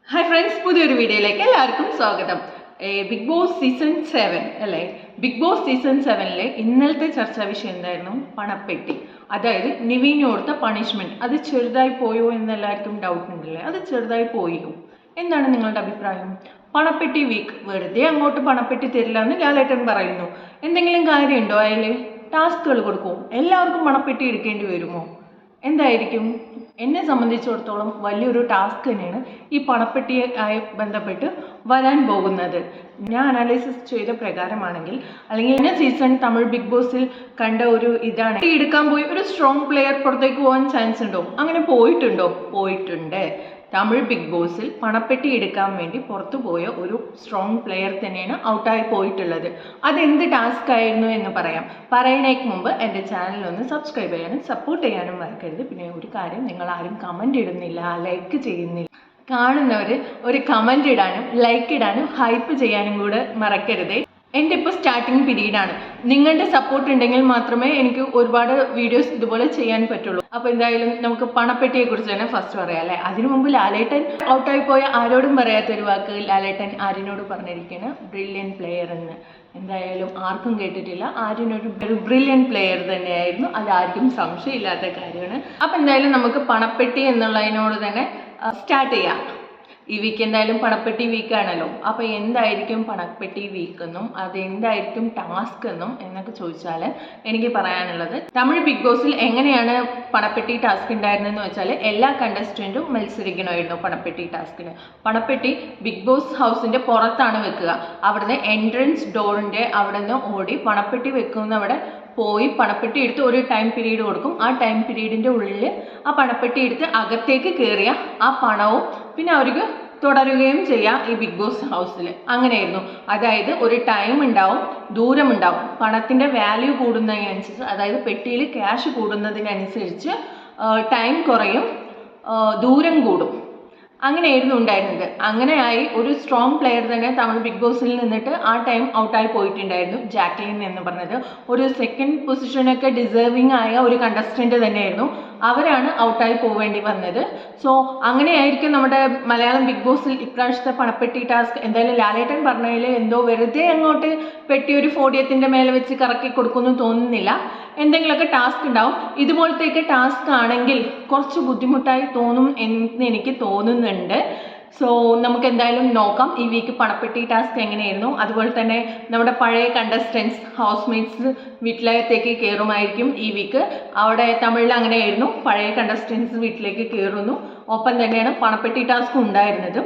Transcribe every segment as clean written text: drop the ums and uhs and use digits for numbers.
Hi friends, പുതിയൊരു വീഡിയോയിലേക്ക് എല്ലാവർക്കും സ്വാഗതം. ബിഗ് ബോസ് സീസൺ 7 അല്ലേ? ബിഗ് ബോസ് സീസൺ 7 ഇന്നലത്തെ ചർച്ചാ വിഷയം എന്തായിരുന്നു? പണപ്പെട്ടി. അതായത് നിവിന് കൊടുത്ത പണിഷ്മെന്റ് അത് ചെറുതായി പോയോ എന്ന് എല്ലാവർക്കും ഡൗട്ട് ഉണ്ടല്ലേ? അത് ചെറുതായി പോയോ? എന്താണ് നിങ്ങളുടെ അഭിപ്രായം? പണപ്പെട്ടി വീക്ക്, വെറുതെ അങ്ങോട്ട് പണപ്പെട്ടി തരില്ല എന്ന് ലാലേട്ടൻ പറയുന്നു. എന്തെങ്കിലും കാര്യമുണ്ടോ അതിൽ? ടാസ്കുകൾ കൊടുക്കുമോ? എല്ലാവർക്കും പണപ്പെട്ടി എടുക്കേണ്ടി വരുമോ? എന്തായിരിക്കും? എന്നെ സംബന്ധിച്ചിടത്തോളം വലിയൊരു ടാസ്ക് തന്നെയാണ് ഈ പണപ്പെട്ടിയായി ബന്ധപ്പെട്ട് വരാൻ പോകുന്നത്. ഞാൻ അനാലിസിസ് ചെയ്ത പ്രകാരമാണെങ്കിൽ, അല്ലെങ്കിൽ ഇന്ന സീസൺ തമിഴ് ബിഗ് ബോസിൽ കണ്ട ഒരു ഇതാണ്, എടുക്കാൻ പോയി ഒരു സ്ട്രോങ് പ്ലെയർ പുറത്തേക്ക് പോകാൻ ചാൻസ് ഉണ്ടോ? അങ്ങനെ പോയിട്ടുണ്ടോ? പോയിട്ടുണ്ട്. തമിഴ് ബിഗ് ബോസിൽ പണപ്പെട്ടി എടുക്കാൻ വേണ്ടി പുറത്തു പോയ ഒരു സ്ട്രോങ് പ്ലെയർ തന്നെയാണ് ഔട്ടായി പോയിട്ടുള്ളത്. അതെന്ത് ടാസ്ക് ആയിരുന്നു എന്ന് പറയുന്നതിന് മുമ്പ് എൻ്റെ ചാനൽ ഒന്ന് സബ്സ്ക്രൈബ് ചെയ്യാനും സപ്പോർട്ട് ചെയ്യാനും മറക്കരുത്. പിന്നെ ഒരു കാര്യം, നിങ്ങൾ ആരും കമൻറ്റ് ഇടുന്നില്ല, ലൈക്ക് ചെയ്യുന്നില്ല. കാണുന്നവർ ഒരു കമൻറ്റ് ഇടാനും ലൈക്ക് ഇടാനും ഹൈപ്പ് ചെയ്യാനും കൂടെ മറക്കരുത്. എൻ്റെ ഇപ്പോൾ സ്റ്റാർട്ടിങ് പീരീഡാണ്. നിങ്ങളുടെ സപ്പോർട്ട് ഉണ്ടെങ്കിൽ മാത്രമേ എനിക്ക് ഒരുപാട് വീഡിയോസ് ഇതുപോലെ ചെയ്യാൻ പറ്റുള്ളൂ. അപ്പോൾ എന്തായാലും നമുക്ക് പണപ്പെട്ടിയെക്കുറിച്ച് തന്നെ ഫസ്റ്റ് പറയാം അല്ലേ? അതിനു മുമ്പ് ലാലേട്ടൻ ഔട്ടായി പോയ ആരോടും പറയാത്തൊരു വാക്ക് ലാലേട്ടൻ ആര്യനോട് പറഞ്ഞിരിക്കുകയാണ്, ബ്രില്യൻ പ്ലെയർ എന്ന്. എന്തായാലും ആർക്കും കേട്ടിട്ടില്ല. ആര്യനൊരു ബ്രില്യൻ പ്ലെയർ തന്നെയായിരുന്നു, അതാർക്കും സംശയമില്ലാത്ത കാര്യമാണ്. അപ്പോൾ എന്തായാലും നമുക്ക് പണപ്പെട്ടി എന്നുള്ളതിനോട് തന്നെ സ്റ്റാർട്ട് ചെയ്യാം. ഈ വീക്ക് എന്തായാലും പണപ്പെട്ടി വീക്കാണല്ലോ. അപ്പോൾ എന്തായിരിക്കും പണപ്പെട്ടി വീക്കെന്നും അതെന്തായിരിക്കും ടാസ്ക് എന്നും എന്നൊക്കെ ചോദിച്ചാൽ എനിക്ക് പറയാനുള്ളത്, തമിഴ് ബിഗ് ബോസിൽ എങ്ങനെയാണ് പണപ്പെട്ടി ടാസ്ക് ഉണ്ടായിരുന്നതെന്ന് വെച്ചാൽ എല്ലാ കണ്ടസ്റ്റൻറ്റും മത്സരിക്കണമായിരുന്നു പണപ്പെട്ടി ടാസ്കിന്. പണപ്പെട്ടി ബിഗ് ബോസ് ഹൗസിൻ്റെ പുറത്താണ് വെക്കുക. അവിടുന്ന് എൻട്രൻസ് ഡോറിൻ്റെ അവിടെ നിന്ന് ഓടി പണപ്പെട്ടി വെക്കുന്നവിടെ പോയി പണപ്പെട്ടി എടുത്ത് ഒരു ടൈം പീരീഡ് കൊടുക്കും. ആ ടൈം പീരീഡിൻ്റെ ഉള്ളിൽ ആ പണപ്പെട്ടി എടുത്ത് അകത്തേക്ക് കയറിയ ആ പണവും പിന്നെ അവർക്ക് തുടരുകയും ചെയ്യാം ഈ ബിഗ് ബോസ് ഹൗസിൽ. അങ്ങനെയായിരുന്നു. അതായത് ഒരു ടൈം ഉണ്ടാവും, ദൂരമുണ്ടാവും. പണത്തിൻ്റെ വാല്യൂ കൂടുന്നതിനനുസരിച്ച്, അതായത് പെട്ടിയിൽ ക്യാഷ് കൂടുന്നതിനനുസരിച്ച് ടൈം കുറയും, ദൂരം കൂടും. അങ്ങനെയായിരുന്നു ഉണ്ടായിരുന്നത്. അങ്ങനെയായി ഒരു സ്ട്രോങ് പ്ലെയർ തന്നെ തമിഴ് ബിഗ് ബോസിൽ നിന്നിട്ട് ആ ടൈം ഔട്ടായി പോയിട്ടുണ്ടായിരുന്നു, ജാക്ലിൻ എന്ന് പറഞ്ഞത്. ഒരു സെക്കൻഡ് പൊസിഷനൊക്കെ ഡിസേർവിങ് ആയ ഒരു കണ്ടസ്റ്റൻറ്റ് തന്നെയായിരുന്നു. അവരാണ് ഔട്ടായി പോവേണ്ടി വന്നത്. സോ അങ്ങനെയായിരിക്കും നമ്മുടെ മലയാളം ബിഗ് ബോസിൽ ഇപ്രാവശ്യത്തെ പണപ്പെട്ടി ടാസ്ക്. എന്തായാലും ലാലേട്ടൻ പറഞ്ഞതിൽ എന്തോ വെറുതെ അങ്ങോട്ട് പെട്ടി ഒരു ഫോഡിയത്തിൻ്റെ മേലെ വെച്ച് കറക്കി കൊടുക്കുമെന്ന് തോന്നുന്നില്ല. എന്തെങ്കിലുമൊക്കെ ടാസ്ക് ഉണ്ടാവും. ഇതുപോലത്തെയൊക്കെ ടാസ്ക് ആണെങ്കിൽ കുറച്ച് ബുദ്ധിമുട്ടായി തോന്നും എന്ന് എനിക്ക് തോന്നുന്നുണ്ട്. സോ നമുക്ക് എന്തായാലും നോക്കാം ഈ വീക്ക് പണപ്പെട്ടി ടാസ്ക് എങ്ങനെയായിരുന്നു. അതുപോലെ തന്നെ നമ്മുടെ പഴയ കണ്ടസ്റ്റൻസ് ഹൗസ്മേറ്റ്സ് വീട്ടിലകത്തേക്ക് കയറുമായിരിക്കും ഈ വീക്ക്. അവിടെ തമിഴിൽ അങ്ങനെയായിരുന്നു, പഴയ കണ്ടസ്റ്റൻസ് വീട്ടിലേക്ക് കയറുന്നു. ഒപ്പം തന്നെയാണ് പണപ്പെട്ടി ടാസ്ക് ഉണ്ടായിരുന്നത്.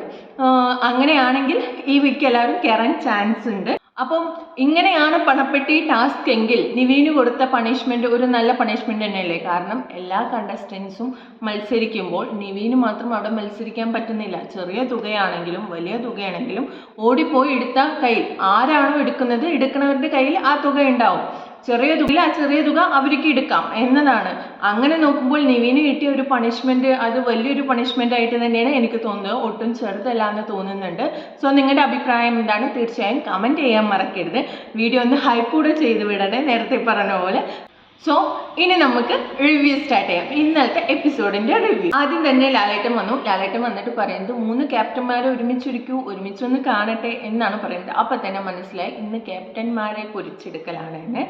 അങ്ങനെയാണെങ്കിൽ ഈ വീക്ക് എല്ലാവരും കയറാൻ ചാൻസ് ഉണ്ട്. അപ്പം ഇങ്ങനെയാണ് പണപ്പെട്ടി ടാസ്ക് എങ്കിൽ നിവീന് കൊടുത്ത പണിഷ്മെന്റ് ഒരു നല്ല പണിഷ്മെന്റ് തന്നെയല്ലേ? കാരണം എല്ലാ കണ്ടസ്റ്റൻസും മത്സരിക്കുമ്പോൾ നിവീന് മാത്രം അവിടെ മത്സരിക്കാൻ പറ്റുന്നില്ല. ചെറിയ തുകയാണെങ്കിലും വലിയ തുകയാണെങ്കിലും ഓടിപ്പോയി എടുത്ത കയ്യിൽ ആരാണോ എടുക്കുന്നത്, എടുക്കുന്നവരുടെ കയ്യിൽ ആ തുക ഉണ്ടാവും. ചെറിയ തുക, ആ ചെറിയ തുക അവർക്ക് എടുക്കാം എന്നതാണ്. അങ്ങനെ നോക്കുമ്പോൾ നിവീന് കിട്ടിയ ഒരു പണിഷ്മെന്റ് അത് വലിയൊരു പണിഷ്മെന്റ് ആയിട്ട് തന്നെയാണ് എനിക്ക് തോന്നുന്നത്. ഒട്ടും ചെറുതല്ല എന്ന് തോന്നുന്നുണ്ട്. സോ നിങ്ങളുടെ അഭിപ്രായം എന്താണ്? തീർച്ചയായും കമൻറ്റ് ചെയ്യാൻ മറക്കരുത്. വീഡിയോ ഒന്ന് ഹൈപ്പ് കൂടെ ചെയ്ത് വിടണേ, നേരത്തെ പറഞ്ഞ പോലെ. സോ ഇനി നമുക്ക് റിവ്യൂ സ്റ്റാർട്ട് ചെയ്യാം. ഇന്നലത്തെ എപ്പിസോഡിൻ്റെ റിവ്യൂ. ആദ്യം തന്നെ ലാലേട്ടൻ വന്നു. ലാലേട്ടൻ വന്നിട്ട് പറയുന്നത് 3 ക്യാപ്റ്റന്മാരെ ഒരുമിച്ചൊന്ന് കാണട്ടെ എന്നാണ് പറയുന്നത്. അപ്പം തന്നെ മനസ്സിലായി ഇന്ന് ക്യാപ്റ്റന്മാരെ പൊരിച്ചെടുക്കലാണ് എന്ന്.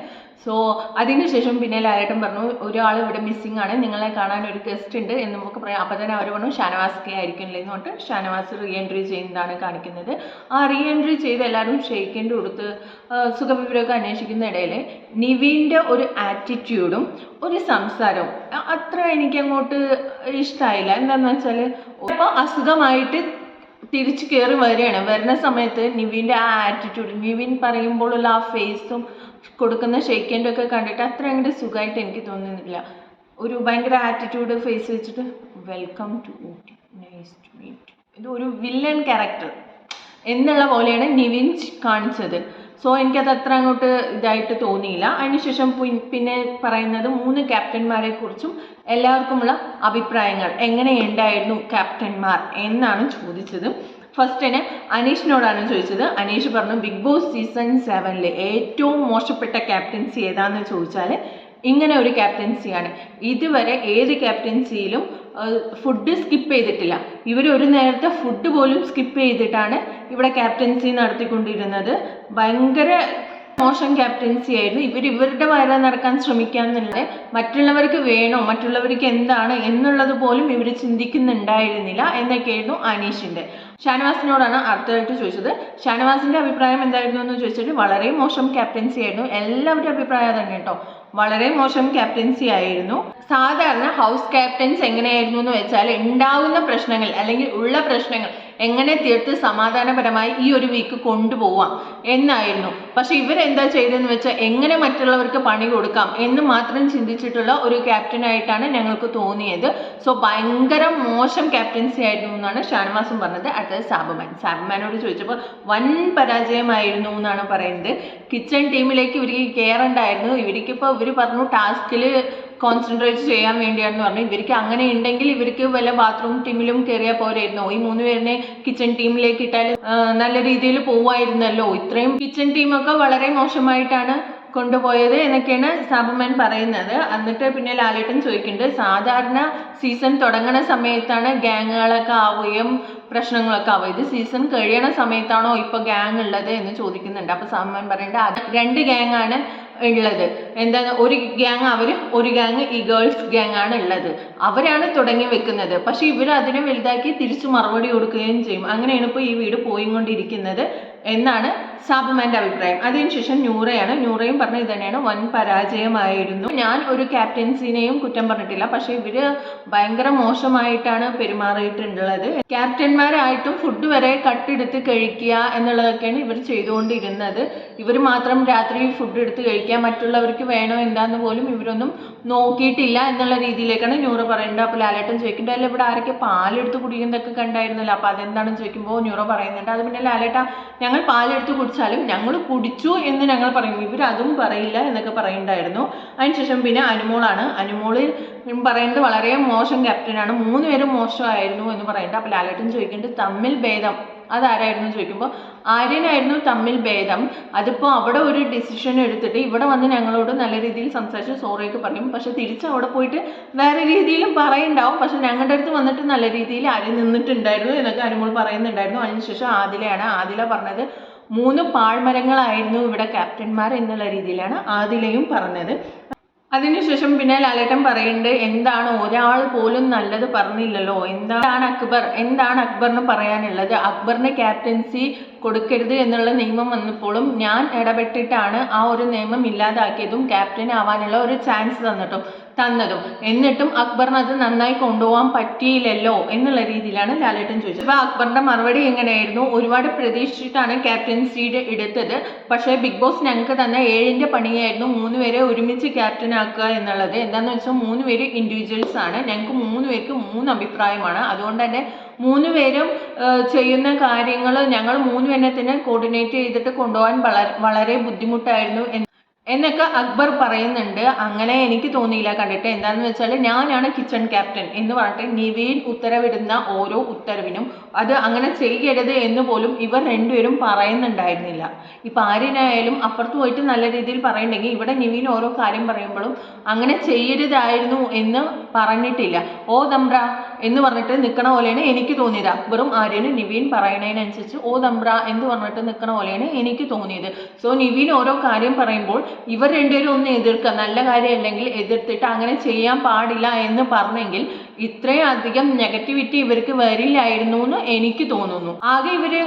സോ അതിനുശേഷം പിന്നെ ലാലേട്ടൻ പറഞ്ഞു ഒരാൾ ഇവിടെ മിസ്സിംഗ് ആണ്, നിങ്ങളെ കാണാൻ ഒരു ഗസ്റ്റ് ഉണ്ട് എന്ന് നമുക്ക് പറയാം. അപ്പം തന്നെ അവർ പറഞ്ഞു ഷാനവാസൊക്കെ ആയിരിക്കില്ലേ എന്ന് പറഞ്ഞിട്ട് ഷാനവാസ് റീ എൻട്രി ചെയ്യുന്നതാണ് കാണിക്കുന്നത്. ആ റീ എൻട്രി ചെയ്ത് എല്ലാവരും ഷെയ്ക്കേണ്ടി കൊടുത്ത് സുഖവിവരമൊക്കെ അന്വേഷിക്കുന്ന ഇടയിൽ നിവീൻ്റെ ഒരു ആറ്റിറ്റ്യൂഡും ഒരു സംസാരവും അത്ര എനിക്കങ്ങോട്ട് ഇഷ്ടമായില്ല. എന്താണെന്ന് വെച്ചാൽ ഇപ്പോൾ അസുഖമായിട്ട് തിരിച്ചു കയറി വരുന്ന സമയത്ത് നിവീൻ്റെ ആ ആറ്റിറ്റ്യൂഡ്, നിവീൻ പറയുമ്പോഴുള്ള ആ ഫേസും കൊടുക്കുന്ന ഷെയ്ക്കേൻ്റെ ഒക്കെ കണ്ടിട്ട് അത്ര അങ്ങോട്ട് സുഖമായിട്ട് എനിക്ക് തോന്നുന്നില്ല. ഒരു ഭയങ്കര ആറ്റിറ്റ്യൂഡ് ഫേസ് വെച്ചിട്ട് welcome to Ooty, nice to meet, ഇത് ഒരു വില്ലൻ ക്യാരക്ടർ എന്നുള്ള പോലെയാണ് നിവിൻ കാണിച്ചത്. സോ എനിക്കത് അത്ര അങ്ങോട്ട് ഇതായിട്ട് തോന്നിയില്ല. അതിനുശേഷം പിന്നെ പറയുന്നത് 3 ക്യാപ്റ്റന്മാരെ കുറിച്ചും എല്ലാവർക്കുമുള്ള അഭിപ്രായങ്ങൾ, എങ്ങനെയുണ്ടായിരുന്നു ക്യാപ്റ്റന്മാർ എന്നാണ് ചോദിച്ചത്. ഫസ്റ്റ് തന്നെ അനീഷിനോടാണ് ചോദിച്ചത്. അനീഷ് പറഞ്ഞു ബിഗ് ബോസ് സീസൺ 7 ഏറ്റവും മോശപ്പെട്ട ക്യാപ്റ്റൻസി ഏതാണെന്ന് ചോദിച്ചാൽ ഇങ്ങനെ ഒരു ക്യാപ്റ്റൻസിയാണ്. ഇതുവരെ ഏത് ക്യാപ്റ്റൻസിയിലും ഫുഡ് സ്കിപ്പ് ചെയ്തിട്ടില്ല. ഇവർ ഒരു നേരത്തെ ഫുഡ് പോലും സ്കിപ്പ് ചെയ്തിട്ടാണ് ഇവിടെ ക്യാപ്റ്റൻസി നടത്തിക്കൊണ്ടിരുന്നത്. ഭയങ്കര മോശം ക്യാപ്റ്റൻസി ആയിരുന്നു. ഇവരുടെ വയറ് നടക്കാൻ ശ്രമിക്കാന്നുള്ളത് മറ്റുള്ളവർക്ക് വേണോ, മറ്റുള്ളവർക്ക് എന്താണ് എന്നുള്ളത് പോലും ഇവർ ചിന്തിക്കുന്നുണ്ടായിരുന്നില്ല എന്നൊക്കെയായിരുന്നു അനീഷിന്റെ. ഷാനവാസിനോടാണ് അടുത്തതായിട്ട് ചോദിച്ചത്. ഷാനവാസിന്റെ അഭിപ്രായം എന്തായിരുന്നു എന്ന് ചോദിച്ചിട്ട് വളരെ മോശം ക്യാപ്റ്റൻസി ആയിരുന്നു. എല്ലാവരുടെ അഭിപ്രായം തന്നെ കേട്ടോ, വളരെ മോശം ക്യാപ്റ്റൻസി ആയിരുന്നു. സാധാരണ ഹൗസ് ക്യാപ്റ്റൻസ് എങ്ങനെയായിരുന്നു എന്ന് വെച്ചാൽ ഉണ്ടാവുന്ന പ്രശ്നങ്ങൾ അല്ലെങ്കിൽ ഉള്ള പ്രശ്നങ്ങൾ എങ്ങനെ തീർത്ത് സമാധാനപരമായി ഈ ഒരു വീക്ക് കൊണ്ടുപോവാം എന്നായിരുന്നു. പക്ഷെ ഇവരെന്താ ചെയ്തതെന്ന് വെച്ചാൽ എങ്ങനെ മറ്റുള്ളവർക്ക് പണി കൊടുക്കാം എന്ന് മാത്രം ചിന്തിച്ചിട്ടുള്ള ഒരു ക്യാപ്റ്റനായിട്ടാണ് ഞങ്ങൾക്ക് തോന്നിയത്. സോ ഭയങ്കര മോശം ക്യാപ്റ്റൻസി ആയിരുന്നു എന്നാണ് ഷാനവാസും പറഞ്ഞത്. അടുത്തത് സാബുമാനോട് ചോദിച്ചപ്പോൾ വൻ പരാജയമായിരുന്നു എന്നാണ് പറയുന്നത്. കിച്ചൺ ടീമിലേക്ക് ഇവർക്ക് കയറണ്ടായിരുന്നു. ഇവർക്കിപ്പോൾ ഇവർ പറഞ്ഞു ടാസ്കിൽ കോൺസെൻട്രേറ്റ് ചെയ്യാൻ വേണ്ടിയാണെന്ന് പറഞ്ഞു. ഇവർക്ക് അങ്ങനെ ഉണ്ടെങ്കിൽ ഇവർക്ക് വല്ല ബാത്റൂം ടീമിലും കയറിയാൽ പോരായിരുന്നോ? ഈ 3 പേരിനെ കിച്ചൺ ടീമിലേക്ക് ഇട്ടാൽ നല്ല രീതിയിൽ പോവായിരുന്നല്ലോ. ഇത്രയും കിച്ചൺ ടീമൊക്കെ വളരെ മോശമായിട്ടാണ് കൊണ്ടുപോയത് എന്നൊക്കെയാണ് സാബുമാൻ പറയുന്നത്. എന്നിട്ട് പിന്നെ ലാലേട്ടൻ ചോദിക്കുന്നുണ്ട്, സാധാരണ സീസൺ തുടങ്ങണ സമയത്താണ് ഗ്യാങ്ങുകളൊക്കെ ആവുകയും പ്രശ്നങ്ങളൊക്കെ ആവുക, ഇത് സീസൺ കഴിയണ സമയത്താണോ ഇപ്പോൾ ഗ്യാങ് ഉള്ളത് എന്ന് ചോദിക്കുന്നുണ്ട്. അപ്പോൾ സാബുമാൻ പറയേണ്ടത് അത് 2 ഗ്യാങ്ങാണ് ഉള്ളത്. എന്താണ്, ഒരു ഗ്യാങ് അവർ, ഒരു ഗ്യാങ് ഈ ഗേൾസ് ഗ്യാങ് ആണ് ഉള്ളത്. അവരാണ് തുടങ്ങി വെക്കുന്നത്. പക്ഷെ ഇവർ അതിനെ വലുതാക്കി തിരിച്ചു മറുപടി കൊടുക്കുകയും ചെയ്യും. അങ്ങനെയാണ് ഇപ്പോൾ ഈ വീട് പോയിക്കൊണ്ടിരിക്കുന്നത് എന്നാണ് സാബുമാൻ്റെ അഭിപ്രായം. അതിനുശേഷം നൂറയും പറഞ്ഞ ഇത് തന്നെയാണ്, വൻ പരാജയമായിരുന്നു. ഞാൻ ഒരു ക്യാപ്റ്റൻസിനെയും കുറ്റം പറഞ്ഞിട്ടില്ല, പക്ഷെ ഇവര് ഭയങ്കര മോശമായിട്ടാണ് പെരുമാറിയിട്ടുള്ളത്. ക്യാപ്റ്റന്മാരായിട്ടും ഫുഡ് വരെ കട്ടെടുത്ത് കഴിക്കുക എന്നുള്ളതൊക്കെയാണ് ഇവർ ചെയ്തുകൊണ്ടിരുന്നത്. ഇവർ മാത്രം രാത്രി ഫുഡ് എടുത്ത് കഴിക്കുക, മറ്റുള്ളവർക്ക് വേണോ എന്താന്ന് പോലും ഇവരൊന്നും നോക്കിയിട്ടില്ല എന്നുള്ള രീതിയിലേക്കാണ് നൂറ പറയുന്നത്. അപ്പോൾ ലാലേട്ടൻ ചോദിക്കുന്നുണ്ട്, അല്ല ഇവിടെ ആരൊക്കെ പാലെടുത്ത് കുടിക്കുന്നതൊക്കെ കണ്ടായിരുന്നല്ലോ, അപ്പോൾ അതെന്താണെന്ന് ചോദിക്കുമ്പോൾ നൂറ പറയുന്നുണ്ട്, അത് പിന്നെ ലാലേട്ട ഞങ്ങൾ പാലെടുത്ത് കുടിച്ചാലും ഞങ്ങൾ കുടിച്ചു എന്ന് ഞങ്ങൾ പറയും, ഇവരതും പറയില്ല എന്നൊക്കെ പറയുന്നുണ്ടായിരുന്നു. അതിനുശേഷം പിന്നെ അനുമോള് പറയുന്നത് വളരെ മോശം ക്യാപ്റ്റനാണ്, 3 പേരും മോശമായിരുന്നു എന്ന് പറയുന്നുണ്ട്. അപ്പോൾ ലാലേട്ടൻ ചോദിക്കുന്നുണ്ട് തമ്മിൽ ഭേദം അതാരായിരുന്നു ചോദിക്കുമ്പോൾ ആര്യനായിരുന്നു തമ്മിൽ ഭേദം. അതിപ്പോൾ അവിടെ ഒരു ഡിസിഷൻ എടുത്തിട്ട് ഇവിടെ വന്ന് ഞങ്ങളോട് നല്ല രീതിയിൽ സംസാരിച്ച് സോറിയൊക്കെ പറയും, പക്ഷെ തിരിച്ച് അവിടെ പോയിട്ട് വേറെ രീതിയിലും പറയുണ്ടാവും. പക്ഷെ ഞങ്ങളുടെ അടുത്ത് വന്നിട്ട് നല്ല രീതിയിൽ ആര്യൻ നിന്നിട്ടുണ്ടായിരുന്നു എന്നൊക്കെ അനുമോൾ പറയുന്നുണ്ടായിരുന്നു. അതിനുശേഷം ആദില പറഞ്ഞത് 3 പാഴ്മരങ്ങളായിരുന്നു ഇവിടെ ക്യാപ്റ്റന്മാർ എന്നുള്ള രീതിയിലാണ് ആദിലയും പറഞ്ഞത്. അതിനുശേഷം പിന്നെ ലാലേട്ടൻ പറയുന്നുണ്ട്, എന്താണ് ഒരാൾ പോലും നല്ലത് പറഞ്ഞില്ലല്ലോ, എന്താണ് അക്ബറിന് പറയാനുള്ളത്? അക്ബറിന് ക്യാപ്റ്റൻസി കൊടുക്കരുത് എന്നുള്ള നിയമം വന്നപ്പോഴും ഞാൻ ഇടപെട്ടിട്ടാണ് ആ ഒരു നിയമം ഇല്ലാതാക്കിയതും ക്യാപ്റ്റൻ ആവാനുള്ള ഒരു ചാൻസ് തന്നതും എന്നിട്ടും അക്ബറിന് അത് നന്നായി കൊണ്ടുപോകാൻ പറ്റിയില്ലല്ലോ എന്നുള്ള രീതിയിലാണ് ലാലേട്ടൻ ചോദിച്ചത്. അപ്പോൾ അക്ബറിന്റെ മറുപടി എങ്ങനെയായിരുന്നു, ഒരുപാട് പ്രതീക്ഷിച്ചിട്ടാണ് ക്യാപ്റ്റൻസിയുടെ എടുത്തത്, പക്ഷേ ബിഗ് ബോസ് ഞങ്ങൾക്ക് തന്നെ 7ന്റെ പണിയായിരുന്നു 3 പേരെ ഒരുമിച്ച് ക്യാപ്റ്റൻ ആക്കുക എന്നുള്ളത്. എന്താണെന്ന് വെച്ചാൽ 3 പേര് ഇൻഡിവിജ്വൽസ് ആണ്, ഞങ്ങൾക്ക് 3 പേർക്ക് 3 അഭിപ്രായമാണ്. അതുകൊണ്ട് തന്നെ 3 പേരും ചെയ്യുന്ന കാര്യങ്ങൾ ഞങ്ങൾ 3 പേരെ തന്നെ കോർഡിനേറ്റ് ചെയ്തിട്ട് കൊണ്ടുപോകാൻ വളരെ ബുദ്ധിമുട്ടായിരുന്നു എന്നൊക്കെ അക്ബർ പറയുന്നുണ്ട്. അങ്ങനെ എനിക്ക് തോന്നിയില്ല കണ്ടിട്ട്. എന്താണെന്ന് വെച്ചാൽ ഞാനാണ് കിച്ചൺ ക്യാപ്റ്റൻ എന്ന് പറഞ്ഞിട്ട് നിവീൻ ഉത്തരവിടുന്ന ഓരോ ഉത്തരവിനും അത് അങ്ങനെ ചെയ്യരുത് എന്ന് പോലും ഇവർ 2 പേരും പറയുന്നുണ്ടായിരുന്നില്ല. ഇപ്പം ആര്യനായാലും അപ്പുറത്ത് പോയിട്ട് നല്ല രീതിയിൽ പറയുന്നുണ്ടെങ്കിൽ ഇവിടെ നിവീൻ ഓരോ കാര്യം പറയുമ്പോഴും അങ്ങനെ ചെയ്യരുതായിരുന്നു എന്ന് പറഞ്ഞിട്ടില്ല. ഓ ദംബ്ര എന്ന് പറഞ്ഞിട്ട് നിൽക്കണ പോലെയാണ് എനിക്ക് തോന്നിയത്. അക്ബറും ആര്യനും നിവീൻ പറയുന്നതിനനുസരിച്ച് ഓ ദംബ്ര എന്ന് പറഞ്ഞിട്ട് നിൽക്കണ പോലെയാണ് എനിക്ക് തോന്നിയത്. സോ നിവീൻ ഓരോ കാര്യം പറയുമ്പോൾ ഇവർ 2 പേരും ഒന്ന് എതിർക്കുക, നല്ല കാര്യം അല്ലെങ്കിൽ എതിർത്തിട്ട് അങ്ങനെ ചെയ്യാൻ പാടില്ല എന്ന് പറഞ്ഞെങ്കിൽ ഇത്രയും അധികം നെഗറ്റിവിറ്റി ഇവർക്ക് വരില്ലായിരുന്നു എന്ന് എനിക്ക് തോന്നുന്നു. ആകെ ഇവര്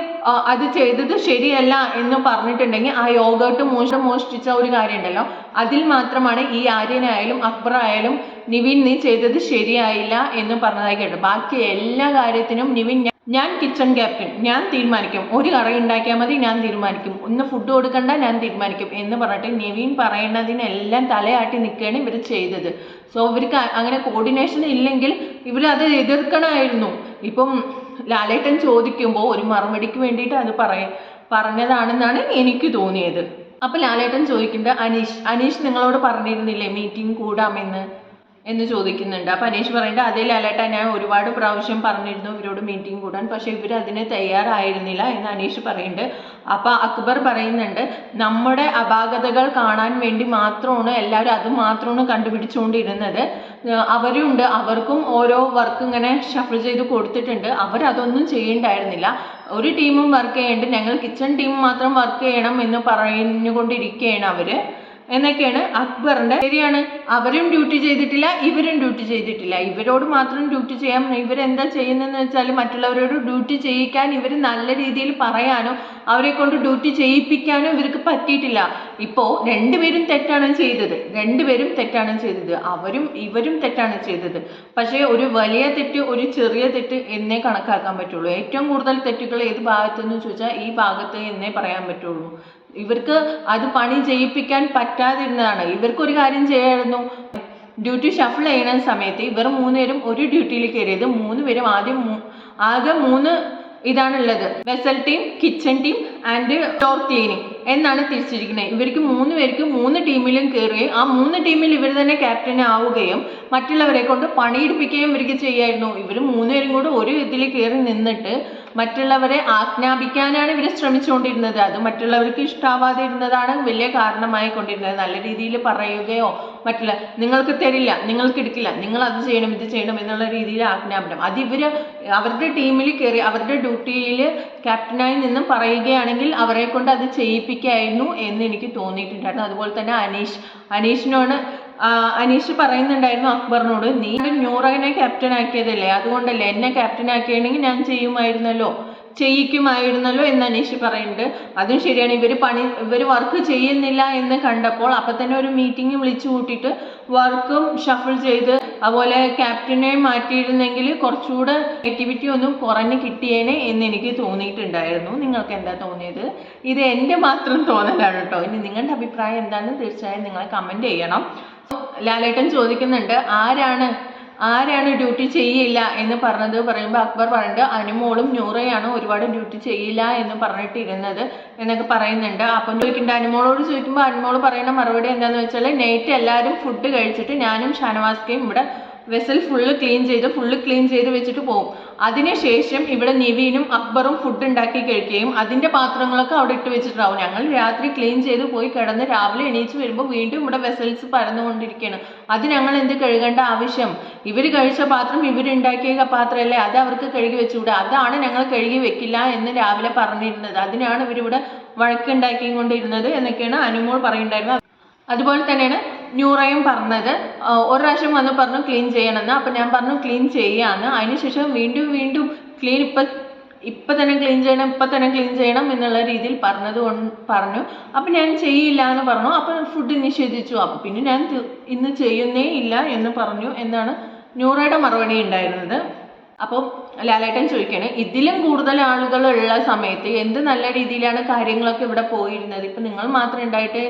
അത് ചെയ്തത് ശരിയല്ല എന്ന് പറഞ്ഞിട്ടുണ്ടെങ്കിൽ ആ യോഗട്ട് മോഷ്ടിച്ച ഒരു കാര്യം ഉണ്ടല്ലോ, അതിൽ മാത്രമാണ് ഈ ആര്യനായാലും അക്ബറായാലും നിവിൻ നീ ചെയ്തത് ശരിയായില്ല എന്ന് പറഞ്ഞതായി കേട്ടു. ബാക്കി എല്ലാ കാര്യത്തിനും നിവിൻ ഞാൻ കിച്ചൺ ക്യാപ്റ്റൻ, ഞാൻ തീരുമാനിക്കും, ഒരു കറി ഉണ്ടാക്കിയാൽ മതി, ഞാൻ തീരുമാനിക്കും, ഒന്ന് ഫുഡ് കൊടുക്കണ്ട, ഞാൻ തീരുമാനിക്കും എന്ന് പറഞ്ഞിട്ട് നിവിൻ പറയുന്നതിനെല്ലാം തലയാട്ടി നിൽക്കുകയാണ് ഇവർ ചെയ്തത്. സോ ഇവർക്ക് അങ്ങനെ കോർഡിനേഷൻ ഇല്ലെങ്കിൽ ഇവരത് എതിർക്കണമായിരുന്നു. ഇപ്പം ലാലേട്ടൻ ചോദിക്കുമ്പോൾ ഒരു മറുപടിക്ക് വേണ്ടിയിട്ട് അത് പറഞ്ഞതാണെന്നാണ് എനിക്ക് തോന്നിയത്. അപ്പം ലാലേട്ടൻ ചോദിക്കുന്നത്, അനീഷ് നിങ്ങളോട് പറഞ്ഞിരുന്നില്ലേ മീറ്റിംഗ് കൂടാമെന്ന്? എന്ന് ചോദിക്കുന്നുണ്ട്. അപ്പം അനീഷ് പറയുന്നുണ്ട് അതേ ലാലേട്ടാ, ഞാൻ ഒരുപാട് പ്രാവശ്യം പറഞ്ഞിരുന്നു ഇവരോട് മീറ്റിംഗ് കൂടാൻ, പക്ഷേ ഇവർ അതിന് തയ്യാറായിരുന്നില്ല എന്ന് അനീഷ് പറയുന്നുണ്ട്. അപ്പം അക്ബർ പറയുന്നുണ്ട് നമ്മുടെ അപാകതകൾ കാണാൻ വേണ്ടി മാത്രമാണ് എല്ലാവരും അത് മാത്രമാണ് കണ്ടുപിടിച്ചുകൊണ്ടിരുന്നത്. അവരുണ്ട്, അവർക്കും ഓരോ വർക്ക് ഇങ്ങനെ ഷഫിൾ ചെയ്ത് കൊടുത്തിട്ടുണ്ട്, അവരതൊന്നും ചെയ്യണ്ടായിരുന്നില്ല. ഒരു ടീമും വർക്ക് ചെയ്യേണ്ട, ഞങ്ങൾ കിച്ചൺ ടീം മാത്രം വർക്ക് ചെയ്യണം എന്ന് പറഞ്ഞുകൊണ്ടിരിക്കുകയാണ് അവര് എന്നൊക്കെയാണ് അക്ബറിന്റെ. ശരിയാണ്, അവരും ഡ്യൂട്ടി ചെയ്തിട്ടില്ല, ഇവരും ഡ്യൂട്ടി ചെയ്തിട്ടില്ല. ഇവരോട് മാത്രം ഡ്യൂട്ടി ചെയ്യാൻ ഇവരെന്താ ചെയ്യുന്നതെന്ന് വെച്ചാൽ മറ്റുള്ളവരോട് ഡ്യൂട്ടി ചെയ്യിക്കാൻ ഇവർ നല്ല രീതിയിൽ പറയാനോ അവരെ കൊണ്ട് ഡ്യൂട്ടി ചെയ്യിപ്പിക്കാനോ ഇവർക്ക് പറ്റിയിട്ടില്ല. ഇപ്പോൾ രണ്ടുപേരും തെറ്റാണ് ചെയ്തത്, അവരും ഇവരും തെറ്റാണ് ചെയ്തത്. പക്ഷേ ഒരു വലിയ തെറ്റ് ഒരു ചെറിയ തെറ്റ് എന്നേ കണക്കാക്കാൻ പറ്റുള്ളൂ. ഏറ്റവും കൂടുതൽ തെറ്റുകൾ ഏത് ഭാഗത്തെന്ന് ചോദിച്ചാൽ ഈ ഭാഗത്ത് എന്നേ പറയാൻ പറ്റുള്ളൂ. ഇവർക്ക് അത് പണി ചെയ്യിപ്പിക്കാൻ പറ്റാതിരുന്നതാണ്. ഇവർക്കൊരു കാര്യം ചെയ്യായിരുന്നു, ഡ്യൂട്ടി ഷഫിൾ ചെയ്യുന്ന സമയത്ത് ഇവർ 3 പേരും ഒരു ഡ്യൂട്ടിയിൽ കയറിയത്. 3 പേരും ആകെ 3 ഇതാണുള്ളത്, vessel team, kitchen team and door cleaning എന്നാണ് തിരിച്ചിരിക്കുന്നത്. ഇവർക്ക് 3 പേർക്ക് 3 ടീമിലും കയറുകയും ആ 3 ടീമിൽ ഇവർ തന്നെ ക്യാപ്റ്റൻ ആവുകയും മറ്റുള്ളവരെ കൊണ്ട് പണിയെടുപ്പിക്കുകയും ഇവർക്ക് ചെയ്യായിരുന്നു. ഇവർ 3 പേരും കൂടെ ഒരു ഇതിൽ കയറി നിന്നിട്ട് മറ്റുള്ളവരെ ആജ്ഞാപിക്കാനാണ് ഇവർ ശ്രമിച്ചുകൊണ്ടിരുന്നത്. അത് മറ്റുള്ളവർക്ക് ഇഷ്ടാവാതെ ഇരുന്നതാണ് വലിയ കാരണമായി കൊണ്ടിരുന്നത്. നല്ല രീതിയിൽ പറയുകയോ മറ്റുള്ള നിങ്ങൾക്ക് തരില്ല, നിങ്ങൾക്ക് എടുക്കില്ല, നിങ്ങൾ അത് ചെയ്യണം ഇത് ചെയ്യണം എന്നുള്ള രീതിയിൽ ആജ്ഞാപനം, അത് ഇവർ അവരുടെ ടീമിൽ കയറി അവരുടെ ഡ്യൂട്ടിയിൽ ക്യാപ്റ്റനായി നിന്നും പറയുകയാണെങ്കിൽ അവരെ കൊണ്ട് അത് ചെയ്യിപ്പിക്കായിരുന്നു എന്ന് എനിക്ക് തോന്നിയിട്ടുണ്ടായിരുന്നു. അതുപോലെ തന്നെ അനീഷ് പറയുന്നുണ്ടായിരുന്നു അക്ബറിനോട്, നീ നൂറനെ ക്യാപ്റ്റൻ ആക്കിയതല്ലേ, അതുകൊണ്ടല്ലേ എന്നെ ക്യാപ്റ്റൻ ആക്കിയാണെങ്കിൽ ഞാൻ ചെയ്യിക്കുമായിരുന്നല്ലോ എന്ന് അനീഷ് പറയുന്നുണ്ട്. അതും ശരിയാണ്. ഇവർ വർക്ക് ചെയ്യുന്നില്ല എന്ന് കണ്ടപ്പോൾ അപ്പം തന്നെ ഒരു മീറ്റിംഗ് വിളിച്ചു കൂട്ടിയിട്ട് വർക്കും ഷഫിൾ ചെയ്ത് അതുപോലെ ക്യാപ്റ്റനെ മാറ്റിയിരുന്നെങ്കിൽ കുറച്ചുകൂടെ ആക്ടിവിറ്റി ഒന്നും കുറഞ്ഞ് കിട്ടിയേനെ എന്ന് എനിക്ക് തോന്നിയിട്ടുണ്ടായിരുന്നു. നിങ്ങൾക്ക് എന്താ തോന്നിയത്? ഇത് എൻ്റെ മാത്രം തോന്നലാണ് കേട്ടോ. ഇനി നിങ്ങളുടെ അഭിപ്രായം എന്താണെന്ന് തീർച്ചയായും നിങ്ങൾ കമൻറ്റ് ചെയ്യണം. ലാലേട്ടൻ ചോദിക്കുന്നുണ്ട് ആരാണ് ഡ്യൂട്ടി ചെയ്യില്ല എന്ന് പറയുമ്പോൾ അക്ബർ പറഞ്ഞിട്ട് അനുമോളും നൂറയാണ് ഒരുപാട് ഡ്യൂട്ടി ചെയ്യില്ല എന്ന് പറഞ്ഞിട്ടിരുന്നത് എന്നൊക്കെ പറയുന്നുണ്ട്. അപ്പം അനുമോളോട് ചോദിക്കുമ്പോൾ അനുമോൾ പറയുന്ന മറുപടി എന്താണെന്ന് വെച്ചാൽ, നൈറ്റ് എല്ലാവരും ഫുഡ് കഴിച്ചിട്ട് ഞാനും ഷാനവാസ്കയും ഇവിടെ വെസൽ ഫുള്ള് ക്ലീൻ ചെയ്ത് വെച്ചിട്ട് പോകും. അതിനുശേഷം ഇവിടെ നിവീനും അക്ബറും ഫുഡ് ഉണ്ടാക്കി കഴിക്കുകയും അതിൻ്റെ പാത്രങ്ങളൊക്കെ അവിടെ ഇട്ട് വെച്ചിട്ടുണ്ടാവും. ഞങ്ങൾ രാത്രി ക്ലീൻ ചെയ്ത് പോയി കിടന്ന് രാവിലെ എണീച്ച് വരുമ്പോൾ വീണ്ടും ഇവിടെ വെസൽസ് പരന്നുകൊണ്ടിരിക്കുകയാണ്. അത് ഞങ്ങൾ എന്ത് കഴുകേണ്ട ആവശ്യം? ഇവർ കഴിച്ച പാത്രം ഇവരുണ്ടാക്കിയ പാത്രമല്ലേ, അത് അവർക്ക് കഴുകി വെച്ചുകൂടെ? അതാണ് ഞങ്ങൾ കഴുകി വെക്കില്ല എന്ന് രാവിലെ പറഞ്ഞിരുന്നത്. അതിനാണ് ഇവരിവിടെ വഴക്കുണ്ടാക്കിക്കൊണ്ടിരുന്നത് എന്നൊക്കെയാണ് അനുമോൾ പറയുന്നുണ്ടായിരുന്നത്. അതുപോലെ തന്നെയാണ് നൂറയും പറഞ്ഞത്. ഒരു പ്രാവശ്യം വന്ന് പറഞ്ഞു ക്ലീൻ ചെയ്യണമെന്ന്. അപ്പം ഞാൻ പറഞ്ഞു ക്ലീൻ ചെയ്യാമെന്ന്. അതിനുശേഷം വീണ്ടും ക്ലീൻ ഇപ്പം തന്നെ ക്ലീൻ ചെയ്യണം എന്നുള്ള രീതിയിൽ പറഞ്ഞു. അപ്പം ഞാൻ ചെയ്യില്ല എന്ന് പറഞ്ഞു. അപ്പം ഫുഡ് നിഷേധിച്ചു. അപ്പം പിന്നെ ഞാൻ ഇന്ന് ചെയ്യുന്നേ ഇല്ല എന്ന് പറഞ്ഞു എന്നാണ് നൂറയുടെ മറുപടി ഉണ്ടായിരുന്നത്. അപ്പം ലാലേട്ടൻ ചോദിക്കുകയാണ്, ഇതിലും കൂടുതൽ ആളുകൾ ഉള്ള സമയത്ത് എന്ത് നല്ല രീതിയിലാണ് കാര്യങ്ങളൊക്കെ ഇവിടെ പോയിരുന്നത്? ഇപ്പം നിങ്ങൾ മാത്രം ഉണ്ടായിട്ട്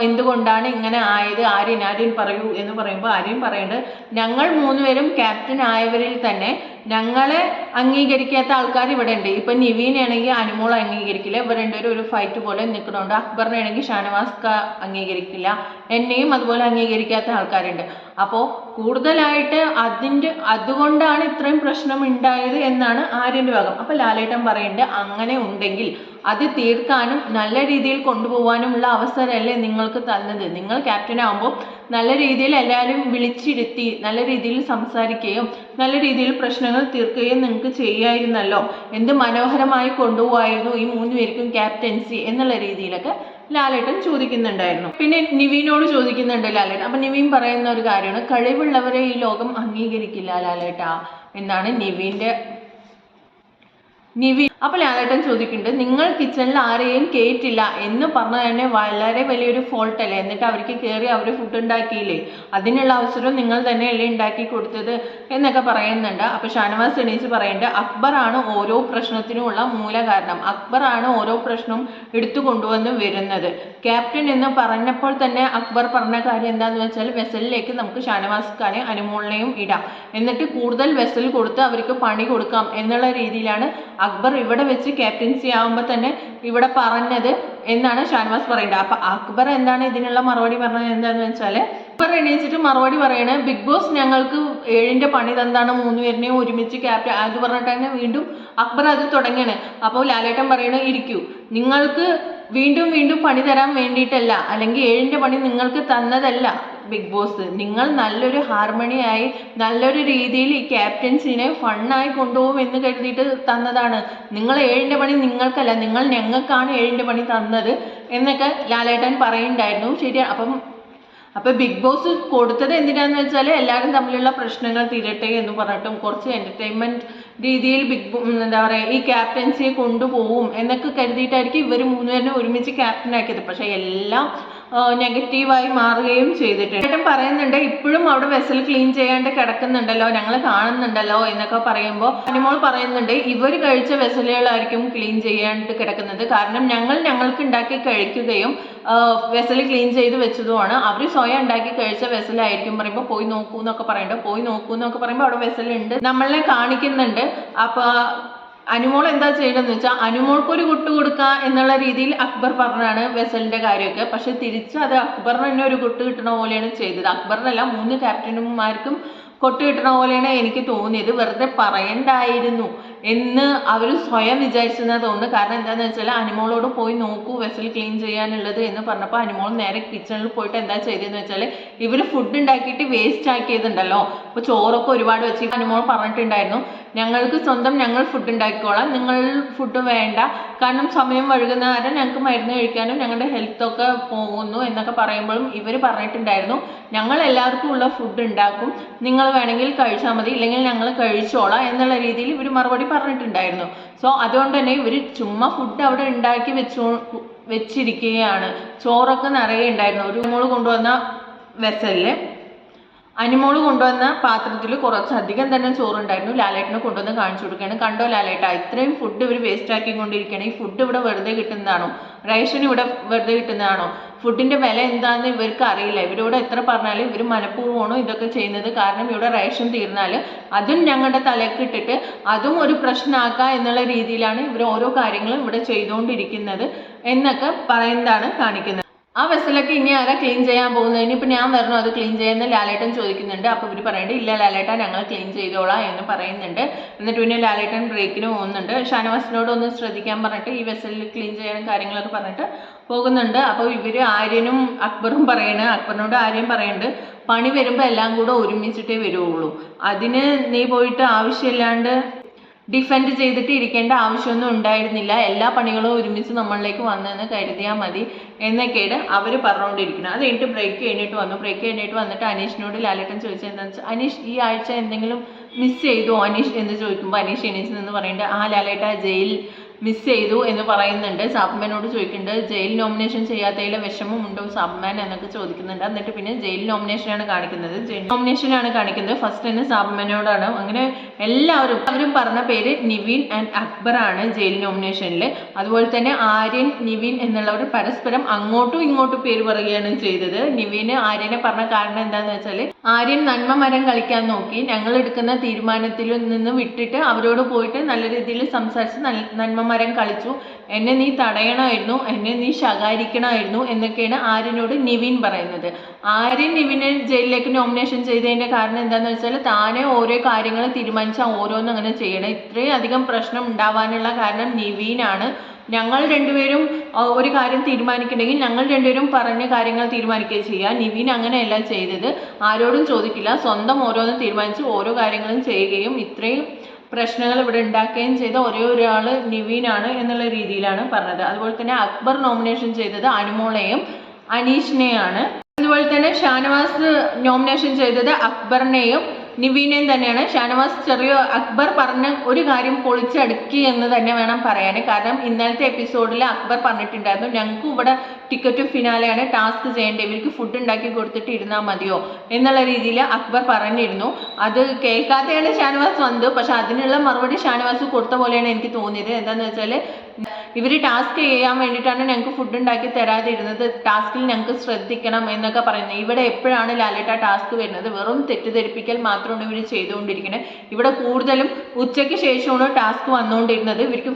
എന്തുകൊണ്ടാണ് ഇങ്ങനെ ആയത്? ആര്യൻ പറയൂ എന്ന് പറയുമ്പോൾ ആര്യൻ പറയുന്നത്, ഞങ്ങൾ 3 പേരും ക്യാപ്റ്റൻ ആയവരിൽ തന്നെ ഞങ്ങളെ അംഗീകരിക്കാത്ത ആൾക്കാർ ഇവിടെ ഉണ്ട്. ഇപ്പം നിവീനാണെങ്കിൽ അനുമോൾ അംഗീകരിക്കില്ല, ഇവർ രണ്ടുപേരും ഒരു ഫൈറ്റ് പോലെ നിൽക്കുന്നുണ്ട്. അക്ബറിനാണെങ്കിൽ ഷാനവാസ്ക അംഗീകരിക്കില്ല, എന്നെയും അതുപോലെ അംഗീകരിക്കാത്ത ആൾക്കാരുണ്ട്. അപ്പോൾ കൂടുതലായിട്ട് അതുകൊണ്ടാണ് ഇത്രയും പ്രശ്നം ഉണ്ടായത് എന്നാണ് ആര്യൻ്റെ ഭാഗം. അപ്പോൾ ലാലേട്ടൻ പറയുന്നുണ്ട്, അങ്ങനെ ഉണ്ടെങ്കിൽ അത് തീർക്കാനും നല്ല രീതിയിൽ കൊണ്ടുപോകാനുമുള്ള അവസരമല്ലേ നിങ്ങൾക്ക് തന്നത്? നിങ്ങൾ ക്യാപ്റ്റൻ ആകുമ്പോൾ നല്ല രീതിയിൽ എല്ലാവരും വിളിച്ചിരുത്തി നല്ല രീതിയിൽ സംസാരിക്കുകയും നല്ല രീതിയിൽ പ്രശ്നങ്ങൾ തീർക്കുകയും നിങ്ങൾക്ക് ചെയ്യായിരുന്നല്ലോ. എന്ത് മനോഹരമായി കൊണ്ടുപോകായിരുന്നു ഈ 3 പേർക്കും ക്യാപ്റ്റൻസി എന്നുള്ള രീതിയിലൊക്കെ ലാലേട്ടൻ ചോദിക്കുന്നുണ്ടായിരുന്നു. പിന്നെ നിവീനോട് ചോദിക്കുന്നുണ്ട് ലാലേട്ടൻ. അപ്പം നിവീൻ പറയുന്ന ഒരു കാര്യമാണ്, കഴിവുള്ളവരെ ഈ ലോകം അംഗീകരിക്കില്ല ലാലേട്ടാ എന്നാണ് നിവീൻ. അപ്പോൾ ലാലേട്ടൻ ചോദിക്കുന്നുണ്ട്, നിങ്ങൾ കിച്ചണിൽ ആരെയും കയറ്റില്ല എന്ന് പറഞ്ഞത് തന്നെ വളരെ വലിയൊരു ഫോൾട്ട് അല്ലേ? എന്നിട്ട് അവർക്ക് കയറി അവർ ഫുഡ് ഉണ്ടാക്കിയില്ലേ? അതിനുള്ള അവസരം നിങ്ങൾ തന്നെയല്ലേ ഉണ്ടാക്കി കൊടുത്തത് എന്നൊക്കെ പറയുന്നുണ്ട്. അപ്പോൾ ഷാനവാസ് എണീച്ച് പറയുന്നുണ്ട്, അക്ബറാണ് ഓരോ പ്രശ്നത്തിനുമുള്ള മൂല കാരണം, അക്ബറാണ് ഓരോ പ്രശ്നവും എടുത്തു കൊണ്ടുവന്ന് വരുന്നത്. ക്യാപ്റ്റൻ എന്ന് പറഞ്ഞപ്പോൾ തന്നെ അക്ബർ പറഞ്ഞ കാര്യം എന്താണെന്ന് വെച്ചാൽ, വെസലിലേക്ക് നമുക്ക് ഷാനവാസ് ഖാനെ അനുമോളിനെയും ഇടാം, എന്നിട്ട് കൂടുതൽ വെസൽ കൊടുത്ത് അവർക്ക് പണി കൊടുക്കാം എന്നുള്ള രീതിയിലാണ് അക്ബർ ഇവിടെ വെച്ച് ക്യാപ്റ്റൻസി ആകുമ്പോൾ തന്നെ ഇവിടെ പറഞ്ഞത് എന്നാണ് ഷാനവാസ് പറയുന്നത്. അപ്പം അക്ബർ എന്താണ് ഇതിനുള്ള മറുപടി പറഞ്ഞത് എന്താണെന്ന് വെച്ചാൽ, അക്ബർ എണീച്ചിട്ട് മറുപടി പറയണേ, ബിഗ് ബോസ് ഞങ്ങൾക്ക് 7ന്റെ പണി തന്നാണ് 3 പേരിനെയും ഒരുമിച്ച് ക്യാപ്റ്റൻ അത് പറഞ്ഞിട്ട് തന്നെ വീണ്ടും അക്ബർ അത് തുടങ്ങിയാണ്. അപ്പോൾ ലാലേട്ടൻ പറയണ, ഇരിക്കൂ, നിങ്ങൾക്ക് വീണ്ടും വീണ്ടും പണി തരാൻ വേണ്ടിയിട്ടല്ല, അല്ലെങ്കിൽ 7ന്റെ പണി നിങ്ങൾക്ക് തന്നതല്ല ബിഗ് ബോസ്. നിങ്ങൾ നല്ലൊരു ഹാർമണിയായി നല്ലൊരു രീതിയിൽ ഈ ക്യാപ്റ്റൻസിനെ ഫണ്ണായി കൊണ്ടുപോകും എന്ന് കരുതിയിട്ട് തന്നതാണ്. നിങ്ങൾ 7ന്റെ പണി നിങ്ങൾക്കല്ല, നിങ്ങൾ ഞങ്ങൾക്കാണ് 7ന്റെ പണി തന്നത് എന്നൊക്കെ ലാലേട്ടൻ പറയുന്നുണ്ടായിരുന്നു. ശരിയാണ്. അപ്പം ബിഗ് ബോസ് കൊടുത്തത് എന്തിനാന്ന് വെച്ചാൽ എല്ലാവരും തമ്മിലുള്ള പ്രശ്നങ്ങൾ തീരട്ടെ എന്ന് പറഞ്ഞിട്ടും കുറച്ച് എൻ്റർടൈൻമെൻറ്റ് രീതിയിൽ എന്താ പറയുക, ഈ ക്യാപ്റ്റൻസിയെ കൊണ്ടുപോകും എന്നൊക്കെ കരുതിയിട്ടായിരിക്കും ഇവർ 3 പേരിനെ ഒരുമിച്ച് ക്യാപ്റ്റനാക്കിയത്. പക്ഷേ എല്ലാം നെഗറ്റീവായി മാറുകയും ചെയ്തിട്ടുണ്ട്. ഏട്ടൻ പറയുന്നുണ്ട്, ഇപ്പോഴും അവിടെ വെസൽ ക്ലീൻ ചെയ്യാണ്ട് കിടക്കുന്നുണ്ടല്ലോ, ഞങ്ങൾ കാണുന്നുണ്ടല്ലോ എന്നൊക്കെ പറയുമ്പോൾ അനുമോൾ പറയുന്നുണ്ട്, ഇവർ കഴിച്ച വെസലുകളായിരിക്കും ക്ലീൻ ചെയ്യാണ്ട് കിടക്കുന്നത്. കാരണം ഞങ്ങൾക്ക് ഉണ്ടാക്കി കഴിക്കുകയും വെസൽ ക്ലീൻ ചെയ്ത് വെച്ചതുമാണ്. അവർ സ്വയം ഉണ്ടാക്കി കഴിച്ച വെസലായിരിക്കും പറയുമ്പോൾ പോയി നോക്കൂ എന്നൊക്കെ പറയുന്നുണ്ട്. പോയി നോക്കൂ എന്നൊക്കെ പറയുമ്പോൾ അവിടെ വെസലുണ്ട്, നമ്മളെ കാണിക്കുന്നുണ്ട്. അപ്പോൾ അനുമോൾ എന്താ ചെയ്യണമെന്ന് വെച്ചാൽ അനുമോൾക്കൊരു കുട്ട് കൊടുക്കുക എന്നുള്ള രീതിയിൽ അക്ബർ പറഞ്ഞാണ് വെസലിന്റെ കാര്യമൊക്കെ. പക്ഷെ തിരിച്ച് അത് അക്ബറിന് തന്നെ ഒരു കുട്ട് കിട്ടണ പോലെയാണ് ചെയ്തത്. അക്ബറിനല്ല, 3 ക്യാപ്റ്റന്മാർക്കും കൊട്ട് കിട്ടണ പോലെയാണ് എനിക്ക് തോന്നിയത്. വെറുതെ പറയണ്ടായിരുന്നു എന്ന് അവർ സ്വയം വിചാരിച്ചെന്നാണ് തോന്നുന്നത്. കാരണം എന്താണെന്ന് വെച്ചാൽ അനുമോളോട് പോയി നോക്കൂ വെസൽ ക്ലീൻ ചെയ്യാനുള്ളത് എന്ന് പറഞ്ഞപ്പോൾ അനുമോൾ നേരെ കിച്ചണിൽ പോയിട്ട് എന്താ ചെയ്തതെന്ന് വെച്ചാൽ ഇവർ ഫുഡ് ഉണ്ടാക്കിയിട്ട് വേസ്റ്റ് ആക്കിയതുണ്ടല്ലോ. അപ്പോൾ ചോറൊക്കെ ഒരുപാട് വെച്ച് അനുമോൾ പറഞ്ഞിട്ടുണ്ടായിരുന്നു, ഞങ്ങൾ ഫുഡ് ഉണ്ടാക്കിക്കോളാം, നിങ്ങൾ ഫുഡ് വേണ്ട, കാരണം സമയം വഴുകുന്ന കാരണം ഞങ്ങൾക്ക് മരുന്ന് കഴിക്കാനും ഞങ്ങളുടെ ഹെൽത്തൊക്കെ പോകുന്നു എന്നൊക്കെ പറയുമ്പോഴും ഇവർ പറഞ്ഞിട്ടുണ്ടായിരുന്നു, ഞങ്ങൾ എല്ലാവർക്കും ഉള്ള ഫുഡ് ഉണ്ടാക്കും, നിങ്ങൾ വേണമെങ്കിൽ കഴിച്ചാൽ മതി, ഇല്ലെങ്കിൽ ഞങ്ങൾ കഴിച്ചോളാം എന്നുള്ള രീതിയിൽ ഇവർ മറുപടി പറഞ്ഞിട്ടുണ്ടായിരുന്നു. സോ അതുകൊണ്ട് തന്നെ ഇവർ ചുമ്മാ ഫുഡ് അവിടെ ഉണ്ടാക്കി വെച്ചിരിക്കുകയാണ്. ചോറൊക്കെ നിറയെ ഉണ്ടായിരുന്നു. ഒരു മോള് കൊണ്ടുവന്ന വെസലില് അനുമോള് കൊണ്ടുവന്ന പാത്രത്തിൽ കുറച്ചധികം തന്നെ ചോറുണ്ടായിരുന്നു. ലാലേട്ടനെ കൊണ്ടുവന്ന് കാണിച്ചു കൊടുക്കുകയാണ്, കണ്ടോ ലാലേട്ട, ഇത്രയും ഫുഡ് ഇവർ വേസ്റ്റ് ആക്കിക്കൊണ്ടിരിക്കുകയാണ്. ഈ ഫുഡ് ഇവിടെ വെറുതെ കിട്ടുന്നതാണോ? റേഷൻ ഇവിടെ വെറുതെ കിട്ടുന്നതാണോ? ഫുഡിൻ്റെ വില എന്താണെന്ന് ഇവർക്ക് അറിയില്ല. ഇവരോട് എത്ര പറഞ്ഞാലും ഇവർ മനഃപൂർവ്വമാണോ ഇതൊക്കെ ചെയ്യുന്നത്? കാരണം ഇവിടെ റേഷൻ തീർന്നാൽ അതും ഞങ്ങളുടെ തലക്ക് ഇട്ടിട്ട് അതും ഒരു പ്രശ്നമാക്കുക എന്നുള്ള രീതിയിലാണ് ഇവർ ഓരോ കാര്യങ്ങളും ഇവിടെ ചെയ്തുകൊണ്ടിരിക്കുന്നത് എന്നൊക്കെ പറയുന്നതാണ് കാണിക്കുന്നത്. ആ വെസലൊക്കെ ഇനി ആരാ ക്ലീൻ ചെയ്യാൻ പോകുന്നത്? ഇനിയിപ്പോൾ ഞാൻ വരണോ അത് ക്ലീൻ ചെയ്യുന്ന ലാലേട്ടൻ ചോദിക്കുന്നുണ്ട്. അപ്പോൾ ഇവർ പറയുന്നുണ്ട്, ഇല്ല ലാലേട്ടൻ ഞങ്ങൾ ക്ലീൻ ചെയ്തോളാം എന്ന് പറയുന്നുണ്ട്. എന്നിട്ട് പിന്നെ ലാലേട്ടൻ ബ്രേക്കിന് പോകുന്നുണ്ട്. ഷാനവാസിനോട് ഒന്ന് ശ്രദ്ധിക്കാൻ പറഞ്ഞിട്ട് ഈ വെസലിൽ ക്ലീൻ ചെയ്യാനും കാര്യങ്ങളൊക്കെ പറഞ്ഞിട്ട് പോകുന്നുണ്ട്. അപ്പോൾ ഇവർ ആര്യനും അക്ബറും അക്ബറിനോട് ആര്യൻ പറയുന്നുണ്ട്, പണി വരുമ്പോൾ എല്ലാം കൂടെ ഒരുമിച്ചിട്ടേ വരുള്ളൂ, അതിന് നീ പോയിട്ട് ആവശ്യമില്ലാണ്ട് ഡിഫെൻഡ് ചെയ്തിട്ട് ഇരിക്കേണ്ട ആവശ്യമൊന്നും ഉണ്ടായിരുന്നില്ല, എല്ലാ പണികളും ഒരുമിച്ച് നമ്മളിലേക്ക് വന്നെന്ന് കരുതിയാൽ മതി എന്നൊക്കെയാണ് അവർ പറഞ്ഞുകൊണ്ടിരിക്കുന്നത്. അത് കഴിഞ്ഞിട്ട് ബ്രേക്ക് കഴിഞ്ഞിട്ട് വന്നിട്ട് അനീഷിനോട് ലാലേട്ടൻ ചോദിച്ചത് എന്താണെന്ന് വെച്ചാൽ, അനീഷ് ഈ ആഴ്ച എന്തെങ്കിലും മിസ് ചെയ്തോ അനീഷ് എന്ന് ചോദിക്കുമ്പോൾ അനീഷ് എണീച്ച് നിന്ന് പറയുന്നുണ്ട്, ആ ലാലേട്ട ജയിൽ മിസ് ചെയ്തു എന്ന് പറയുന്നുണ്ട്. സാബ്മാനോട് ചോദിക്കുന്നുണ്ട്, ജയിൽ നോമിനേഷൻ ചെയ്യാത്തതിലെ വിഷമമുണ്ടോ സാബ്മാൻ എന്നൊക്കെ ചോദിക്കുന്നുണ്ട്. എന്നിട്ട് പിന്നെ ജയിൽ നോമിനേഷനാണ് കാണിക്കുന്നത്. ഫസ്റ്റ് തന്നെ സാബ്മാനോടാണ്. അങ്ങനെ എല്ലാവരും പറഞ്ഞ പേര് നിവിൻ ആൻഡ് അക്ബർ ആണ് ജയിൽ നോമിനേഷനിൽ. അതുപോലെ തന്നെ ആര്യൻ നിവിൻ എന്നുള്ളവർ പരസ്പരം അങ്ങോട്ടും ഇങ്ങോട്ടും പേര് പറയുകയാണ് ചെയ്തത്. നിവിന് ആര്യനെ പറഞ്ഞ കാരണം എന്താണെന്ന് വെച്ചാൽ, ആര്യൻ നന്മ മരം കളിക്കാൻ നോക്കി, ഞങ്ങൾ എടുക്കുന്ന തീരുമാനത്തിൽ നിന്ന് വിട്ടിട്ട് അവരോട് പോയിട്ട് നല്ല രീതിയിൽ സംസാരിച്ച് നന്മ മരം കളിച്ചു, എന്നെ നീ തടയണമായിരുന്നു, എന്നെ നീ ശകാരിക്കണമായിരുന്നു എന്നൊക്കെയാണ് ആര്യനോട് നിവിൻ പറയുന്നത്. ആര്യൻ നിവിനെ ജയിലിലേക്ക് നോമിനേഷൻ ചെയ്തതിൻ്റെ കാരണം എന്താണെന്ന് വെച്ചാൽ, താനെ ഓരോ കാര്യങ്ങൾ തീരുമാനിച്ചാൽ ഓരോന്നും അങ്ങനെ ചെയ്യണം. ഇത്രയും അധികം പ്രശ്നം ഉണ്ടാവാനുള്ള കാരണം നിവിനാണ്. ഞങ്ങൾ രണ്ടുപേരും ഒരു കാര്യം തീരുമാനിക്കണമെങ്കിൽ ഞങ്ങൾ രണ്ടുപേരും പറഞ്ഞ കാര്യങ്ങൾ തീരുമാനിക്കുകയും ചെയ്യുക. നിവിൻ അങ്ങനെയല്ല ചെയ്തത്, ആരോടും ചോദിക്കില്ല, സ്വന്തം ഓരോന്നും തീരുമാനിച്ച് ഓരോ കാര്യങ്ങളും ചെയ്യുകയും ഇത്രയും പ്രശ്നങ്ങൾ ഇവിടെ ഉണ്ടാക്കുകയും ചെയ്ത ഒരേ ഒരാൾ നിവിനാണ് എന്നുള്ള രീതിയിലാണ് പറഞ്ഞത്. അതുപോലെ തന്നെ അക്ബർ നോമിനേഷൻ ചെയ്തത് അനുമോളെയും അനീഷിനെയാണ്. അതുപോലെ തന്നെ ഷാനവാസ് നോമിനേഷൻ ചെയ്തത് അക്ബറിനെയും നിവിനെയും തന്നെയാണ്. ഷാനവാസ് അക്ബർ പറഞ്ഞ ഒരു കാര്യം പൊളിച്ചടുക്കി എന്ന് തന്നെ വേണം പറയാൻ. കാരണം ഇന്നലത്തെ എപ്പിസോഡിൽ അക്ബർ പറഞ്ഞിട്ടുണ്ടായിരുന്നു, ഞങ്ങൾക്ക് ഇവിടെ ടിക്കറ്റ് ഫിനാലെയാണ്, ടാസ്ക് ചെയ്യേണ്ടത്, ഇവർക്ക് ഫുഡ് ഉണ്ടാക്കി കൊടുത്തിട്ട് ഇരുന്നാൽ മതിയോ എന്നുള്ള രീതിയിൽ അക്ബർ പറഞ്ഞിരുന്നു. അത് കേൾക്കാതെയാണ് ഷാനവാസ് വന്നത്. പക്ഷെ അതിനുള്ള മറുപടി ഷാനവാസ് കൊടുത്ത പോലെയാണ് എനിക്ക് തോന്നിയത്. എന്താണെന്ന് വെച്ചാൽ, ഇവർ ടാസ്ക് ചെയ്യാൻ വേണ്ടിയിട്ടാണ് ഞങ്ങൾക്ക് ഫുഡ് ഉണ്ടാക്കി തരാതിരുന്നത്, ടാസ്കിൽ ഞങ്ങൾക്ക് ശ്രദ്ധിക്കണം എന്നൊക്കെ പറയുന്നത്. ഇവിടെ എപ്പോഴാണ് ലാലേട്ട ടാസ്ക് വരുന്നത്? വെറും തെറ്റിദ്ധരിപ്പിക്കൽ മാത്രമാണ് ഇവർ ചെയ്തുകൊണ്ടിരിക്കുന്നത്. ഇവിടെ കൂടുതലും ഉച്ചയ്ക്ക് ശേഷമാണ് ടാസ്ക് വന്നുകൊണ്ടിരുന്നത്. ഇവർക്ക്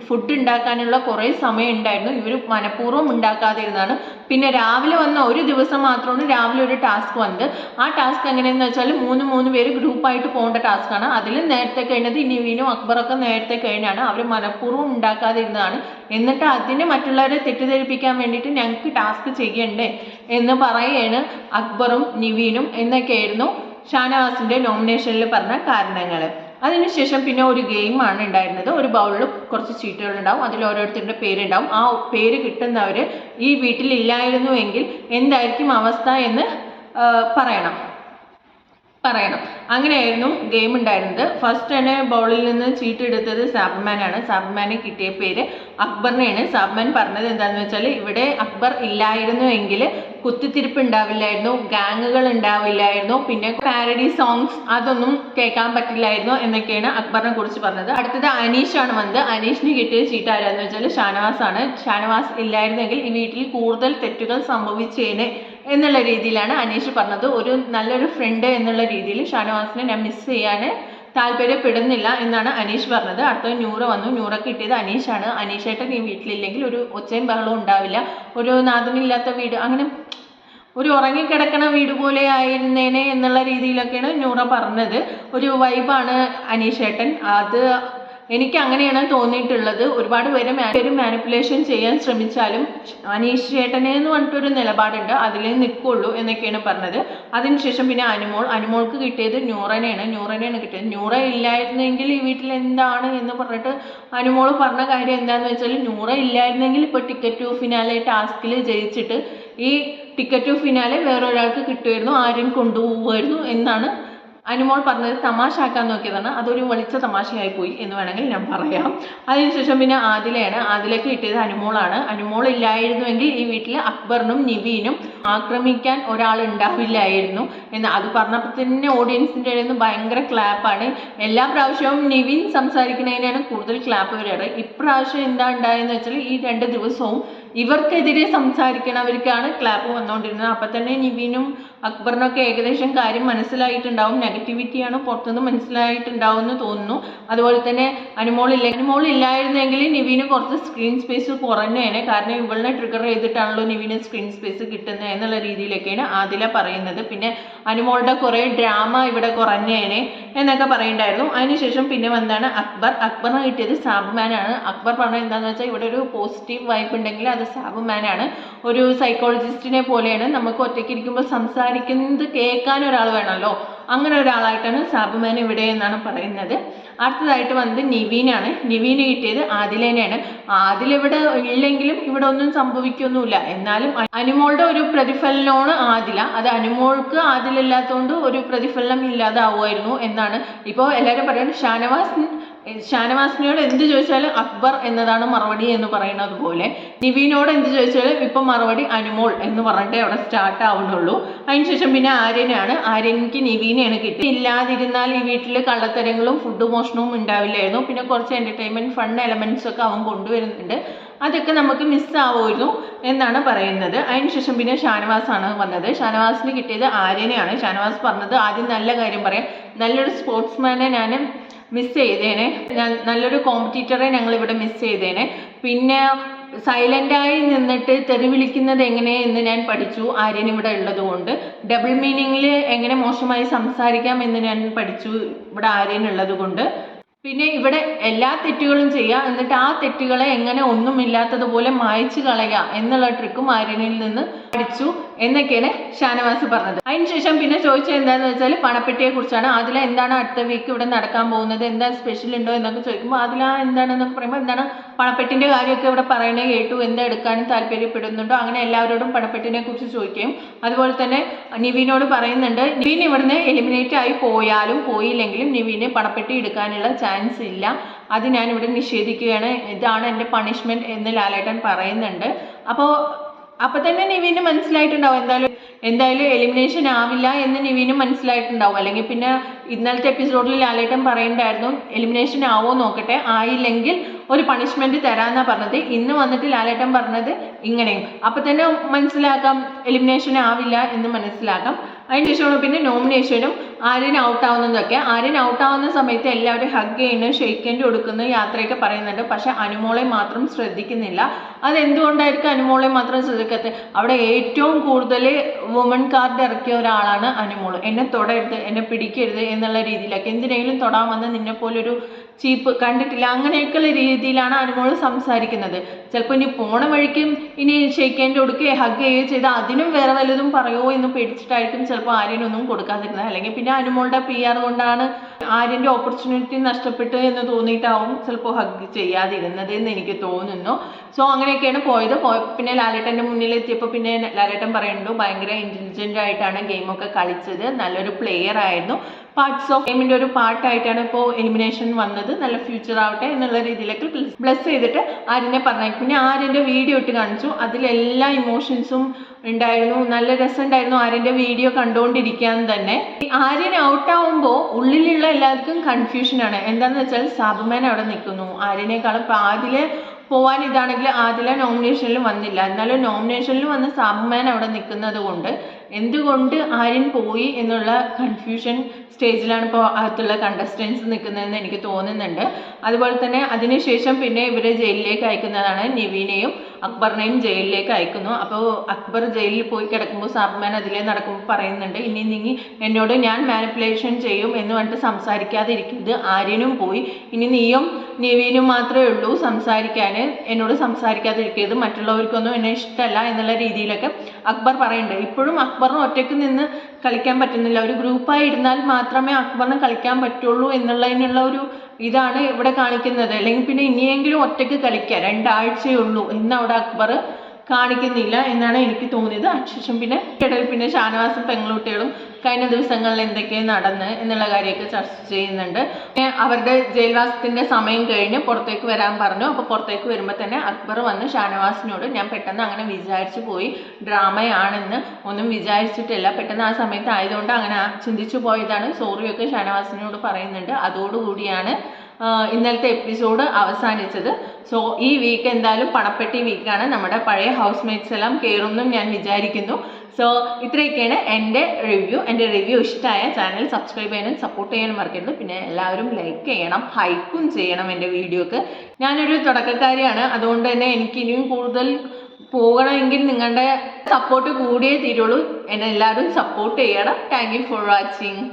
ഫുഡ് ഉണ്ടാക്കാനുള്ള കുറേ സമയം ഉണ്ടായിരുന്നു, ഇവർ മനഃപൂർവ്വം ഉണ്ടാക്കാതിരുന്നതാണ്. പിന്നെ രാവിലെ വന്ന ഒരു ദിവസം മാത്രമാണ് രാവിലെ ഒരു ടാസ്ക് വന്നത്. ആ ടാസ്ക് എങ്ങനെയെന്ന് വെച്ചാൽ മൂന്ന് പേര് ഗ്രൂപ്പായിട്ട് പോകേണ്ട ടാസ്ക്കാണ്. അതിൽ നേരത്തെ കഴിഞ്ഞത് നിവീനും അക്ബറൊക്കെ നേരത്തെ കഴിഞ്ഞാണ്. അവർ മനഃപൂർവ്വം ഉണ്ടാക്കാതിരുന്നതാണ്. എന്നിട്ട് അതിനെ മറ്റുള്ളവരെ തെറ്റിദ്ധരിപ്പിക്കാൻ വേണ്ടിയിട്ട് ഞങ്ങൾക്ക് ടാസ്ക് ചെയ്യണ്ടേ എന്ന് പറയുകയാണ് അക്ബറും നിവീനും എന്നൊക്കെയായിരുന്നു ഷാനവാസിൻ്റെ നോമിനേഷനിൽ പറഞ്ഞ കാരണങ്ങൾ. അതിനുശേഷം പിന്നെ ഒരു ഗെയിമാണ് ഉണ്ടായിരുന്നത്. ഒരു ബൗളിൽ കുറച്ച് ചീട്ടുകൾ ഉണ്ടാവും, അതിൽ ഓരോരുത്തരുടെ പേരുണ്ടാവും. ആ പേര് കിട്ടുന്നവർ ഈ വീട്ടിലില്ലായിരുന്നുവെങ്കിൽ എന്തായിരിക്കും അവസ്ഥ എന്ന് പറയണം. അങ്ങനെയായിരുന്നു ഗെയിം ഉണ്ടായിരുന്നത്. ഫസ്റ്റ് തന്നെ ബൗളിൽ നിന്ന് ചീട്ട് എടുത്തത് സാബ്മാനാണ്. സാബ്മാന് കിട്ടിയ പേര് അക്ബറിനെയാണ്. സാബ്മാൻ പറഞ്ഞത് എന്താണെന്ന് വെച്ചാൽ ഇവിടെ അക്ബർ ഇല്ലായിരുന്നുവെങ്കിൽ കുത്തിത്തിരിപ്പ് ഉണ്ടാവില്ലായിരുന്നു, ഗാങ്ങുകൾ ഉണ്ടാവില്ലായിരുന്നു, പിന്നെ പാരഡി സോങ്സ് അതൊന്നും കേൾക്കാൻ പറ്റില്ലായിരുന്നു എന്നൊക്കെയാണ് അക്ബറിനെ കുറിച്ച് പറഞ്ഞത്. അടുത്തത് അനീഷാണ് വന്നത്. അനീഷിന് കിട്ടിയ ചീട്ട് ആരാന്ന് വെച്ചാൽ ഷാനവാസ് ആണ്. ഷാനവാസ് ഇല്ലായിരുന്നെങ്കിൽ ഈ വീട്ടിൽ കൂടുതൽ തെറ്റുകൾ സംഭവിച്ചേനെ എന്നുള്ള രീതിയിലാണ് അനീഷ് പറഞ്ഞത്. ഒരു നല്ലൊരു ഫ്രണ്ട് എന്നുള്ള രീതിയിൽ ഷാനവാസിനെ ഞാൻ മിസ് ചെയ്യാൻ താല്പര്യപ്പെടുന്നില്ല എന്നാണ് അനീഷ് പറഞ്ഞത്. അടുത്തത് നൂറ വന്നു. നൂറ കിട്ടിയത് അനീഷാണ്. അനീഷായിട്ട് നീ വീട്ടിലില്ലെങ്കിൽ ഒരു ഒച്ചയും ബഹളവും ഉണ്ടാവില്ല, ഒരു നാഥനില്ലാത്ത വീട്, അങ്ങനെ ഒരു ഉറങ്ങിക്കിടക്കണ വീട് പോലെ ആയിരുന്നേനെ എന്നുള്ള രീതിയിലൊക്കെയാണ് നൂറ പറഞ്ഞത്. ഒരു വൈബാണ് അനീഷേട്ടൻ. അത് എനിക്ക് അങ്ങനെയാണ് തോന്നിയിട്ടുള്ളത്. ഒരുപാട് പേര് മാനിപ്പുലേഷൻ ചെയ്യാൻ ശ്രമിച്ചാലും അനീഷ് ചേട്ടനെ എന്ന് പറഞ്ഞിട്ടൊരു നിലപാടുണ്ട്, അതിലേ നിൽക്കുള്ളൂ എന്നൊക്കെയാണ് പറഞ്ഞത്. അതിനുശേഷം പിന്നെ അനുമോൾക്ക് കിട്ടിയത് നൂറനെയാണ് കിട്ടിയത്. നൂറ ഇല്ലായിരുന്നെങ്കിൽ ഈ വീട്ടിൽ എന്താണ് എന്ന് പറഞ്ഞിട്ട് അനുമോൾ പറഞ്ഞ കാര്യം എന്താണെന്ന് വെച്ചാൽ, നൂറ ഇല്ലായിരുന്നെങ്കിൽ ഇപ്പോൾ ടിക്കറ്റ് ടു ഫിനാലെ ടാസ്കിൽ ജയിച്ചിട്ട് ഈ ടിക്കറ്റ് ടു ഫിനാലെ വേറൊരാൾക്ക് കിട്ടുമായിരുന്നു, ആരും കൊണ്ടുപോകുമായിരുന്നു എന്നാണ് അനുമോൾ പറഞ്ഞത്. തമാശ ആക്കാൻ നോക്കിയതാണ്, അതൊരു വലിച്ച തമാശയായി പോയി എന്ന് വേണമെങ്കിൽ ഞാൻ പറയാം. അതിനുശേഷം പിന്നെ ആദിലയാണ്. ആദിലയ്ക്ക് കിട്ടിയത് അനുമോളാണ്. അനുമോൾ ഇല്ലായിരുന്നുവെങ്കിൽ ഈ വീട്ടിൽ അക്ബറിനും നിവീനും ആക്രമിക്കാൻ ഒരാൾ ഉണ്ടാവില്ലായിരുന്നു എന്ന് അത് പറഞ്ഞപ്പോൾ തന്നെ ഓഡിയൻസിൻ്റെ ഇടയിൽ നിന്ന് ഭയങ്കര ക്ലാപ്പാണ്. എല്ലാ പ്രാവശ്യവും നിവീൻ സംസാരിക്കുന്നതിനാണ് കൂടുതൽ ക്ലാപ്പ് വരാറ്. ഇപ്രാവശ്യം എന്താ ഉണ്ടായെന്ന് വെച്ചാൽ ഈ 2 ദിവസവും ഇവർക്കെതിരെ സംസാരിക്കണവർക്കാണ് ക്ലാപ്പ് വന്നുകൊണ്ടിരുന്നത്. അപ്പം തന്നെ നിവീനും അക്ബറിനൊക്കെ ഏകദേശം കാര്യം മനസ്സിലായിട്ടുണ്ടാവും, നെഗറ്റിവിറ്റിയാണ് പുറത്തുനിന്ന് മനസ്സിലായിട്ടുണ്ടാവും എന്ന് തോന്നുന്നു. അതുപോലെ തന്നെ അനുമോൾ ഇല്ലായിരുന്നെങ്കിൽ നിവീന് കുറച്ച് സ്ക്രീൻ സ്പേസ് കുറഞ്ഞേനെ, കാരണം ഇവളിനെ ട്രിഗർ ചെയ്തിട്ടാണല്ലോ നിവീന് സ്ക്രീൻ സ്പേസ് കിട്ടുന്നത് എന്നുള്ള രീതിയിലൊക്കെയാണ് ആദില പറയുന്നത്. പിന്നെ അനുമോളുടെ കുറേ ഡ്രാമ ഇവിടെ കുറഞ്ഞേനെ എന്നൊക്കെ പറയുന്നുണ്ടായിരുന്നു. അതിനുശേഷം പിന്നെ വന്നാണ് അക്ബറിന് കിട്ടിയത് സാബ്മാനാണ്. അക്ബർ പറഞ്ഞത് എന്താണെന്ന് വെച്ചാൽ ഇവിടെ ഒരു പോസിറ്റീവ് വൈബ് ഉണ്ടെങ്കിൽ അത് സാബ്മാനാണ്. ഒരു സൈക്കോളജിസ്റ്റിനെ പോലെയാണ്, നമുക്ക് ഒറ്റയ്ക്ക് ഇരിക്കുമ്പോൾ സംസാരിക്കുന്നത് കേൾക്കാൻ ഒരാൾ വേണമല്ലോ, അങ്ങനെ ഒരാളായിട്ടാണ് സാബ്മാൻ ഇവിടെ എന്നാണ് പറയുന്നത്. അടുത്തതായിട്ട് വന്നത് നിവീനാണ്. നിവീന് കിട്ടിയത് ആദിലേനെയാണ്. ആദിലിവിടെ ഇല്ലെങ്കിലും ഇവിടെ ഒന്നും സംഭവിക്കൊന്നുമില്ല, എന്നാലും അനുമോളുടെ ഒരു പ്രതിഫലനമാണ് ആദില. അത് അനുമോൾക്ക് ആദിലില്ലാത്തതുകൊണ്ട് ഒരു പ്രതിഫലനം ഇല്ലാതാവുമായിരുന്നു എന്നാണ് ഇപ്പോൾ എല്ലാവരും പറയുന്നത്. ഷാനവാസിനോട് എന്ത് ചോദിച്ചാലും അക്ബർ എന്നതാണ് മറുപടി എന്ന് പറയുന്നത് പോലെ നിവീനോട് എന്ത് ചോദിച്ചാലും ഇപ്പം മറുപടി അനുമോൾ എന്ന് പറഞ്ഞിട്ടേ അവിടെ സ്റ്റാർട്ട് ആവുന്നുള്ളൂ. അതിനുശേഷം പിന്നെ ആര്യനിക്ക് നിവീനെയാണ് കിട്ടി. ഇല്ലാതിരുന്നാൽ ഈ വീട്ടിൽ കള്ളത്തരങ്ങളും ഫുഡ് മോഷണവും ഉണ്ടാവില്ലായിരുന്നു. പിന്നെ കുറച്ച് എൻ്റർടൈൻമെൻറ്റ് ഫൺ എലമെൻറ്റ്സ് ഒക്കെ അവൻ കൊണ്ടുവരുന്നുണ്ട്, അതൊക്കെ നമുക്ക് മിസ്സാവുമായിരുന്നു എന്നാണ് പറയുന്നത്. അതിനുശേഷം പിന്നെ ഷാനവാസാണ് വന്നത്. ഷാനവാസിന് കിട്ടിയത് ആര്യനെയാണ്. ഷാനവാസ് പറഞ്ഞത് ആദ്യം നല്ല കാര്യം പറയാം, നല്ലൊരു സ്പോർട്സ്മാനെ ഞാൻ മിസ് ചെയ്തേനെ, നല്ലൊരു കോമ്പറ്റീറ്ററെ ഞങ്ങളിവിടെ മിസ് ചെയ്തേനെ. പിന്നെ സൈലൻ്റായി നിന്നിട്ട് തെറി വിളിക്കുന്നത് എങ്ങനെയെന്ന് ഞാൻ പഠിച്ചു ആര്യൻ ഇവിടെ ഉള്ളത് കൊണ്ട്. ഡബിൾ മീനിങ്ങിൽ എങ്ങനെ മോശമായി സംസാരിക്കാം എന്ന് ഞാൻ പഠിച്ചു ഇവിടെ ആര്യൻ ഉള്ളത് കൊണ്ട്. പിന്നെ ഇവിടെ എല്ലാ തെറ്റുകളും ചെയ്യുക, എന്നിട്ട് ആ തെറ്റുകളെ എങ്ങനെ ഒന്നുമില്ലാത്തതുപോലെ മായ്ച്ചു കളയുക എന്നുള്ള ട്രിക്കും ആര്യനിൽ നിന്ന് പഠിച്ചു എന്നൊക്കെയാണ് ഷാനവാസ് പറഞ്ഞത്. അതിനുശേഷം പിന്നെ ചോദിച്ചത് എന്താണെന്ന് വെച്ചാൽ പണപ്പെട്ടിയെ കുറിച്ചാണ്. അതിൽ എന്താണ് അടുത്ത വീക്ക് ഇവിടെ നടക്കാൻ പോകുന്നത്, എന്താ സ്പെഷ്യൽ ഉണ്ടോ എന്നൊക്കെ ചോദിക്കുമ്പോൾ അതിൽ എന്താണെന്നൊക്കെ പറയുമ്പോൾ എന്താണ് പണപ്പെട്ടിൻ്റെ കാര്യമൊക്കെ ഇവിടെ പറയണേ കേട്ടു, എന്താ എടുക്കാനും താല്പര്യപ്പെടുന്നുണ്ടോ, അങ്ങനെ എല്ലാവരോടും പണപ്പെട്ടിനെ കുറിച്ച് ചോദിക്കുകയും അതുപോലെ തന്നെ നിവീനോട് പറയുന്നുണ്ട്, നിവീൻ ഇവിടുന്ന് എലിമിനേറ്റ് ആയി പോയാലും പോയില്ലെങ്കിലും നിവീന് പണപ്പെട്ടി എടുക്കാനുള്ള ചാൻസ് ഇല്ല, അത് ഞാൻ ഇവിടെ നിഷേധിക്കുകയാണ്, ഇതാണ് എൻ്റെ പണിഷ്മെൻറ്റ് എന്ന് ലാലേട്ടൻ പറയുന്നുണ്ട്. അപ്പോൾ തന്നെ നിവീന് മനസ്സിലായിട്ടുണ്ടാവും എന്തായാലും എലിമിനേഷൻ ആവില്ല എന്ന് നിവീന് മനസ്സിലായിട്ടുണ്ടാവും. അല്ലെങ്കിൽ പിന്നെ ഇന്നലത്തെ എപ്പിസോഡിൽ ലാലേട്ടൻ പറയുന്നുണ്ടായിരുന്നു എലിമിനേഷൻ ആവോ നോക്കട്ടെ, ആയില്ലെങ്കിൽ ഒരു പണിഷ്മെന്റ് തരാന്നാ പറഞ്ഞത്. ഇന്ന് വന്നിട്ട് ലാലേട്ടൻ പറഞ്ഞത് ഇങ്ങനെയും. അപ്പൊ തന്നെ മനസ്സിലാക്കാം എലിമിനേഷൻ ആവില്ല എന്ന് മനസ്സിലാക്കാം. അതിന് ശേഷമാണ് പിന്നെ നോമിനേഷനും ആര്യൻ ഔട്ട് ആവുന്നതൊക്കെ. ആര്യൻ ഔട്ട് ആവുന്ന സമയത്ത് എല്ലാവരും ഹഗ് ചെയ്യുന്നു, ഷെയ്ക്ക് ഹാൻഡ് കൊടുക്കുന്നു, യാത്രയൊക്കെ പറയുന്നുണ്ട്. പക്ഷെ അനുമോളെ മാത്രം ശ്രദ്ധിക്കുന്നില്ല. അതെന്തുകൊണ്ടായിരിക്കും അനുമോളെ മാത്രം ശ്രദ്ധിക്കാത്തത്? അവിടെ ഏറ്റവും കൂടുതൽ വുമൺ കാർഡ് ഇറക്കിയ ഒരാളാണ് അനുമോൾ. എന്നെ തൊടരുത്, എന്നെ പിടിക്കരുത് എന്നുള്ള രീതിയിലൊക്കെ, എന്തിനെങ്കിലും തൊടാൻ വന്ന് നിന്നെ പോലൊരു ചീപ്പ് കണ്ടിട്ടില്ല, അങ്ങനെയൊക്കെയുള്ള രീതിയിലാണ് അനുമോൾ സംസാരിക്കുന്നത്. ചിലപ്പോൾ ഇനി പോണ വഴിക്കും ഇനി ഷെയ്ക്ക് ഹാൻഡ് കൊടുക്കുകയോ ഹഗ് ചെയ്യുകയോ ചെയ്താൽ അതിനും വേറെ വല്ലതും പറയുമോ എന്ന് പേടിച്ചിട്ടായിരിക്കും ചിലപ്പോൾ ആര്യനൊന്നും കൊടുക്കാതിരുന്നത്. അല്ലെങ്കിൽ പിന്നെ അനുമോളുടെ PR കൊണ്ടാണ് ആര്യൻ്റെ ഓപ്പർച്യൂണിറ്റി നഷ്ടപ്പെട്ടു എന്ന് തോന്നിയിട്ടാവും ചിലപ്പോൾ ഹഗ് ചെയ്യാതിരുന്നത് എന്ന് എനിക്ക് തോന്നുന്നു. സോ അങ്ങനെയൊക്കെയാണ് പോയത്. പിന്നെ ലാലേട്ടൻ്റെ മുന്നിലെത്തിയപ്പോൾ പിന്നെ ലാലേട്ടൻ പറയുന്നുണ്ട് ഭയങ്കര ഇൻ്റലിജൻ്റ് ആയിട്ടാണ് ഗെയിമൊക്കെ കളിച്ചത്, നല്ലൊരു പ്ലെയർ ആയിരുന്നു, പാർട്സ് ഓഫ് ഗെയിമിൻ്റെ ഒരു പാർട്ടായിട്ടാണ് ഇപ്പോൾ എലിമിനേഷൻ വന്നത്, നല്ല ഫ്യൂച്ചർ ആവട്ടെ എന്നുള്ള രീതിയിലേക്ക് ബ്ലെസ് ചെയ്തിട്ട് ആര്യനെ പറഞ്ഞേക്കും. പിന്നെ ആര്യൻ്റെ വീഡിയോ ഇട്ട് കാണിച്ചു, അതിലെല്ലാ ഇമോഷൻസും ഉണ്ടായിരുന്നു, നല്ല രസമുണ്ടായിരുന്നു ആര്യൻ്റെ വീഡിയോ കണ്ടുകൊണ്ടിരിക്കാൻ തന്നെ. ആര്യൻ ഔട്ടാവുമ്പോൾ ഉള്ളിലുള്ള എല്ലാവർക്കും കൺഫ്യൂഷനാണ്. എന്താണെന്ന് വെച്ചാൽ സാബുമാൻ അവിടെ നിൽക്കുന്നു, ആര്യനേക്കാളും ഇപ്പോൾ ആദിലെ പോവാൻ ഇതാണെങ്കിൽ ആദില നോമിനേഷനിൽ വന്നില്ല, എന്നാലും നോമിനേഷനിൽ വന്ന് സാബുമാൻ അവിടെ നിൽക്കുന്നത് കൊണ്ട് എന്തുകൊണ്ട് ആര്യൻ പോയി എന്നുള്ള കൺഫ്യൂഷൻ സ്റ്റേജിലാണ് ഇപ്പോൾ അകത്തുള്ള കണ്ടസ്റ്റൻസ് നിൽക്കുന്നതെന്ന് എനിക്ക് തോന്നുന്നുണ്ട്. അതുപോലെ തന്നെ അതിനുശേഷം പിന്നെ ഇവരെ ജയിലിലേക്ക് അയക്കുന്നതാണ്. നിവീനെയും അക്ബറിനെയും ജയിലിലേക്ക് അയക്കുന്നു. അപ്പോൾ അക്ബർ ജയിലിൽ പോയി കിടക്കുമ്പോൾ സാബുമാൻ അതിലേ നടക്കുമ്പോൾ പറയുന്നുണ്ട്, ഇനി നീ എന്നോട് ഞാൻ മാനിപ്പുലേഷൻ ചെയ്യും എന്ന് പറഞ്ഞിട്ട് സംസാരിക്കാതിരിക്കുന്നത്. ആര്യനും പോയി, ഇനി നീയും നിവീനും മാത്രമേ ഉള്ളൂ സംസാരിക്കാൻ, എന്നോട് സംസാരിക്കാതിരിക്കരുത്, മറ്റുള്ളവർക്കൊന്നും എന്നെ ഇഷ്ടമല്ല എന്നുള്ള രീതിയിലൊക്കെ അക്ബർ പറയുന്നുണ്ട്. ഇപ്പോഴും അക്ബറിന് ഒറ്റയ്ക്ക് നിന്ന് കളിക്കാൻ പറ്റുന്നില്ല, ഒരു ഗ്രൂപ്പായി ഇരുന്നാൽ മാത്രമേ അക്ബറിന് കളിക്കാൻ പറ്റുള്ളൂ എന്നുള്ളതിനുള്ള ഒരു ഇതാണ് ഇവിടെ കാണിക്കുന്നത്. അല്ലെങ്കിൽ പിന്നെ ഇനിയെങ്കിലും ഒറ്റയ്ക്ക് കളിക്കുക, 2 ആഴ്ചയേ ഉള്ളൂ എന്നവിടെ അക്ബർ കാണിക്കുന്നില്ല എന്നാണ് എനിക്ക് തോന്നിയത്. അതിനുശേഷം പിന്നെ ഇടയിൽ പിന്നെ ഷാനവാസും പെങ്ങളുട്ടികളും കഴിഞ്ഞ ദിവസങ്ങളിൽ എന്തൊക്കെയാണ് നടന്ന് എന്നുള്ള കാര്യമൊക്കെ ചർച്ച ചെയ്യുന്നുണ്ട്. അവരുടെ ജയിൽവാസത്തിൻ്റെ സമയം കഴിഞ്ഞ് പുറത്തേക്ക് വരാൻ പറഞ്ഞു. അപ്പോൾ പുറത്തേക്ക് വരുമ്പോൾ തന്നെ അക്ബർ വന്ന് ഷാനവാസിനോട്, ഞാൻ പെട്ടെന്ന് അങ്ങനെ വിചാരിച്ചു പോയി, ഡ്രാമയാണെന്ന് ഒന്നും വിചാരിച്ചിട്ടില്ല, പെട്ടെന്ന് ആ സമയത്ത് ആയതുകൊണ്ട് അങ്ങനെ ചിന്തിച്ചു പോയതാണ്, സോറിയൊക്കെ ഷാനവാസിനോട് പറയുന്നുണ്ട്. അതോടുകൂടിയാണ് ഇന്നലത്തെ എപ്പിസോഡ് അവസാനിച്ചത്. സോ ഈ വീക്ക് എന്തായാലും പണപ്പെട്ടി വീക്കാണ്, നമ്മുടെ പഴയ ഹൗസ് മേറ്റ്സ് എല്ലാം കയറുമെന്നും ഞാൻ വിചാരിക്കുന്നു. സോ ഇത്രയൊക്കെയാണ് എൻ്റെ റിവ്യൂ. എൻ്റെ റിവ്യൂ ഇഷ്ടമായ ചാനൽ സബ്സ്ക്രൈബ് ചെയ്യാനും സപ്പോർട്ട് ചെയ്യാനും മറക്കരുത്. പിന്നെ എല്ലാവരും ലൈക്ക് ചെയ്യണം, ഹൈപ്പും ചെയ്യണം എൻ്റെ വീഡിയോക്ക്. ഞാനൊരു തുടക്കക്കാരിയാണ്, അതുകൊണ്ട് തന്നെ എനിക്ക് ഇനിയും കൂടുതൽ പോകണമെങ്കിൽ നിങ്ങളുടെ സപ്പോർട്ട് കൂടിയേ തീരുള്ളൂ. എന്നെ എല്ലാവരും സപ്പോർട്ട് ചെയ്യണം. Thank you for watching.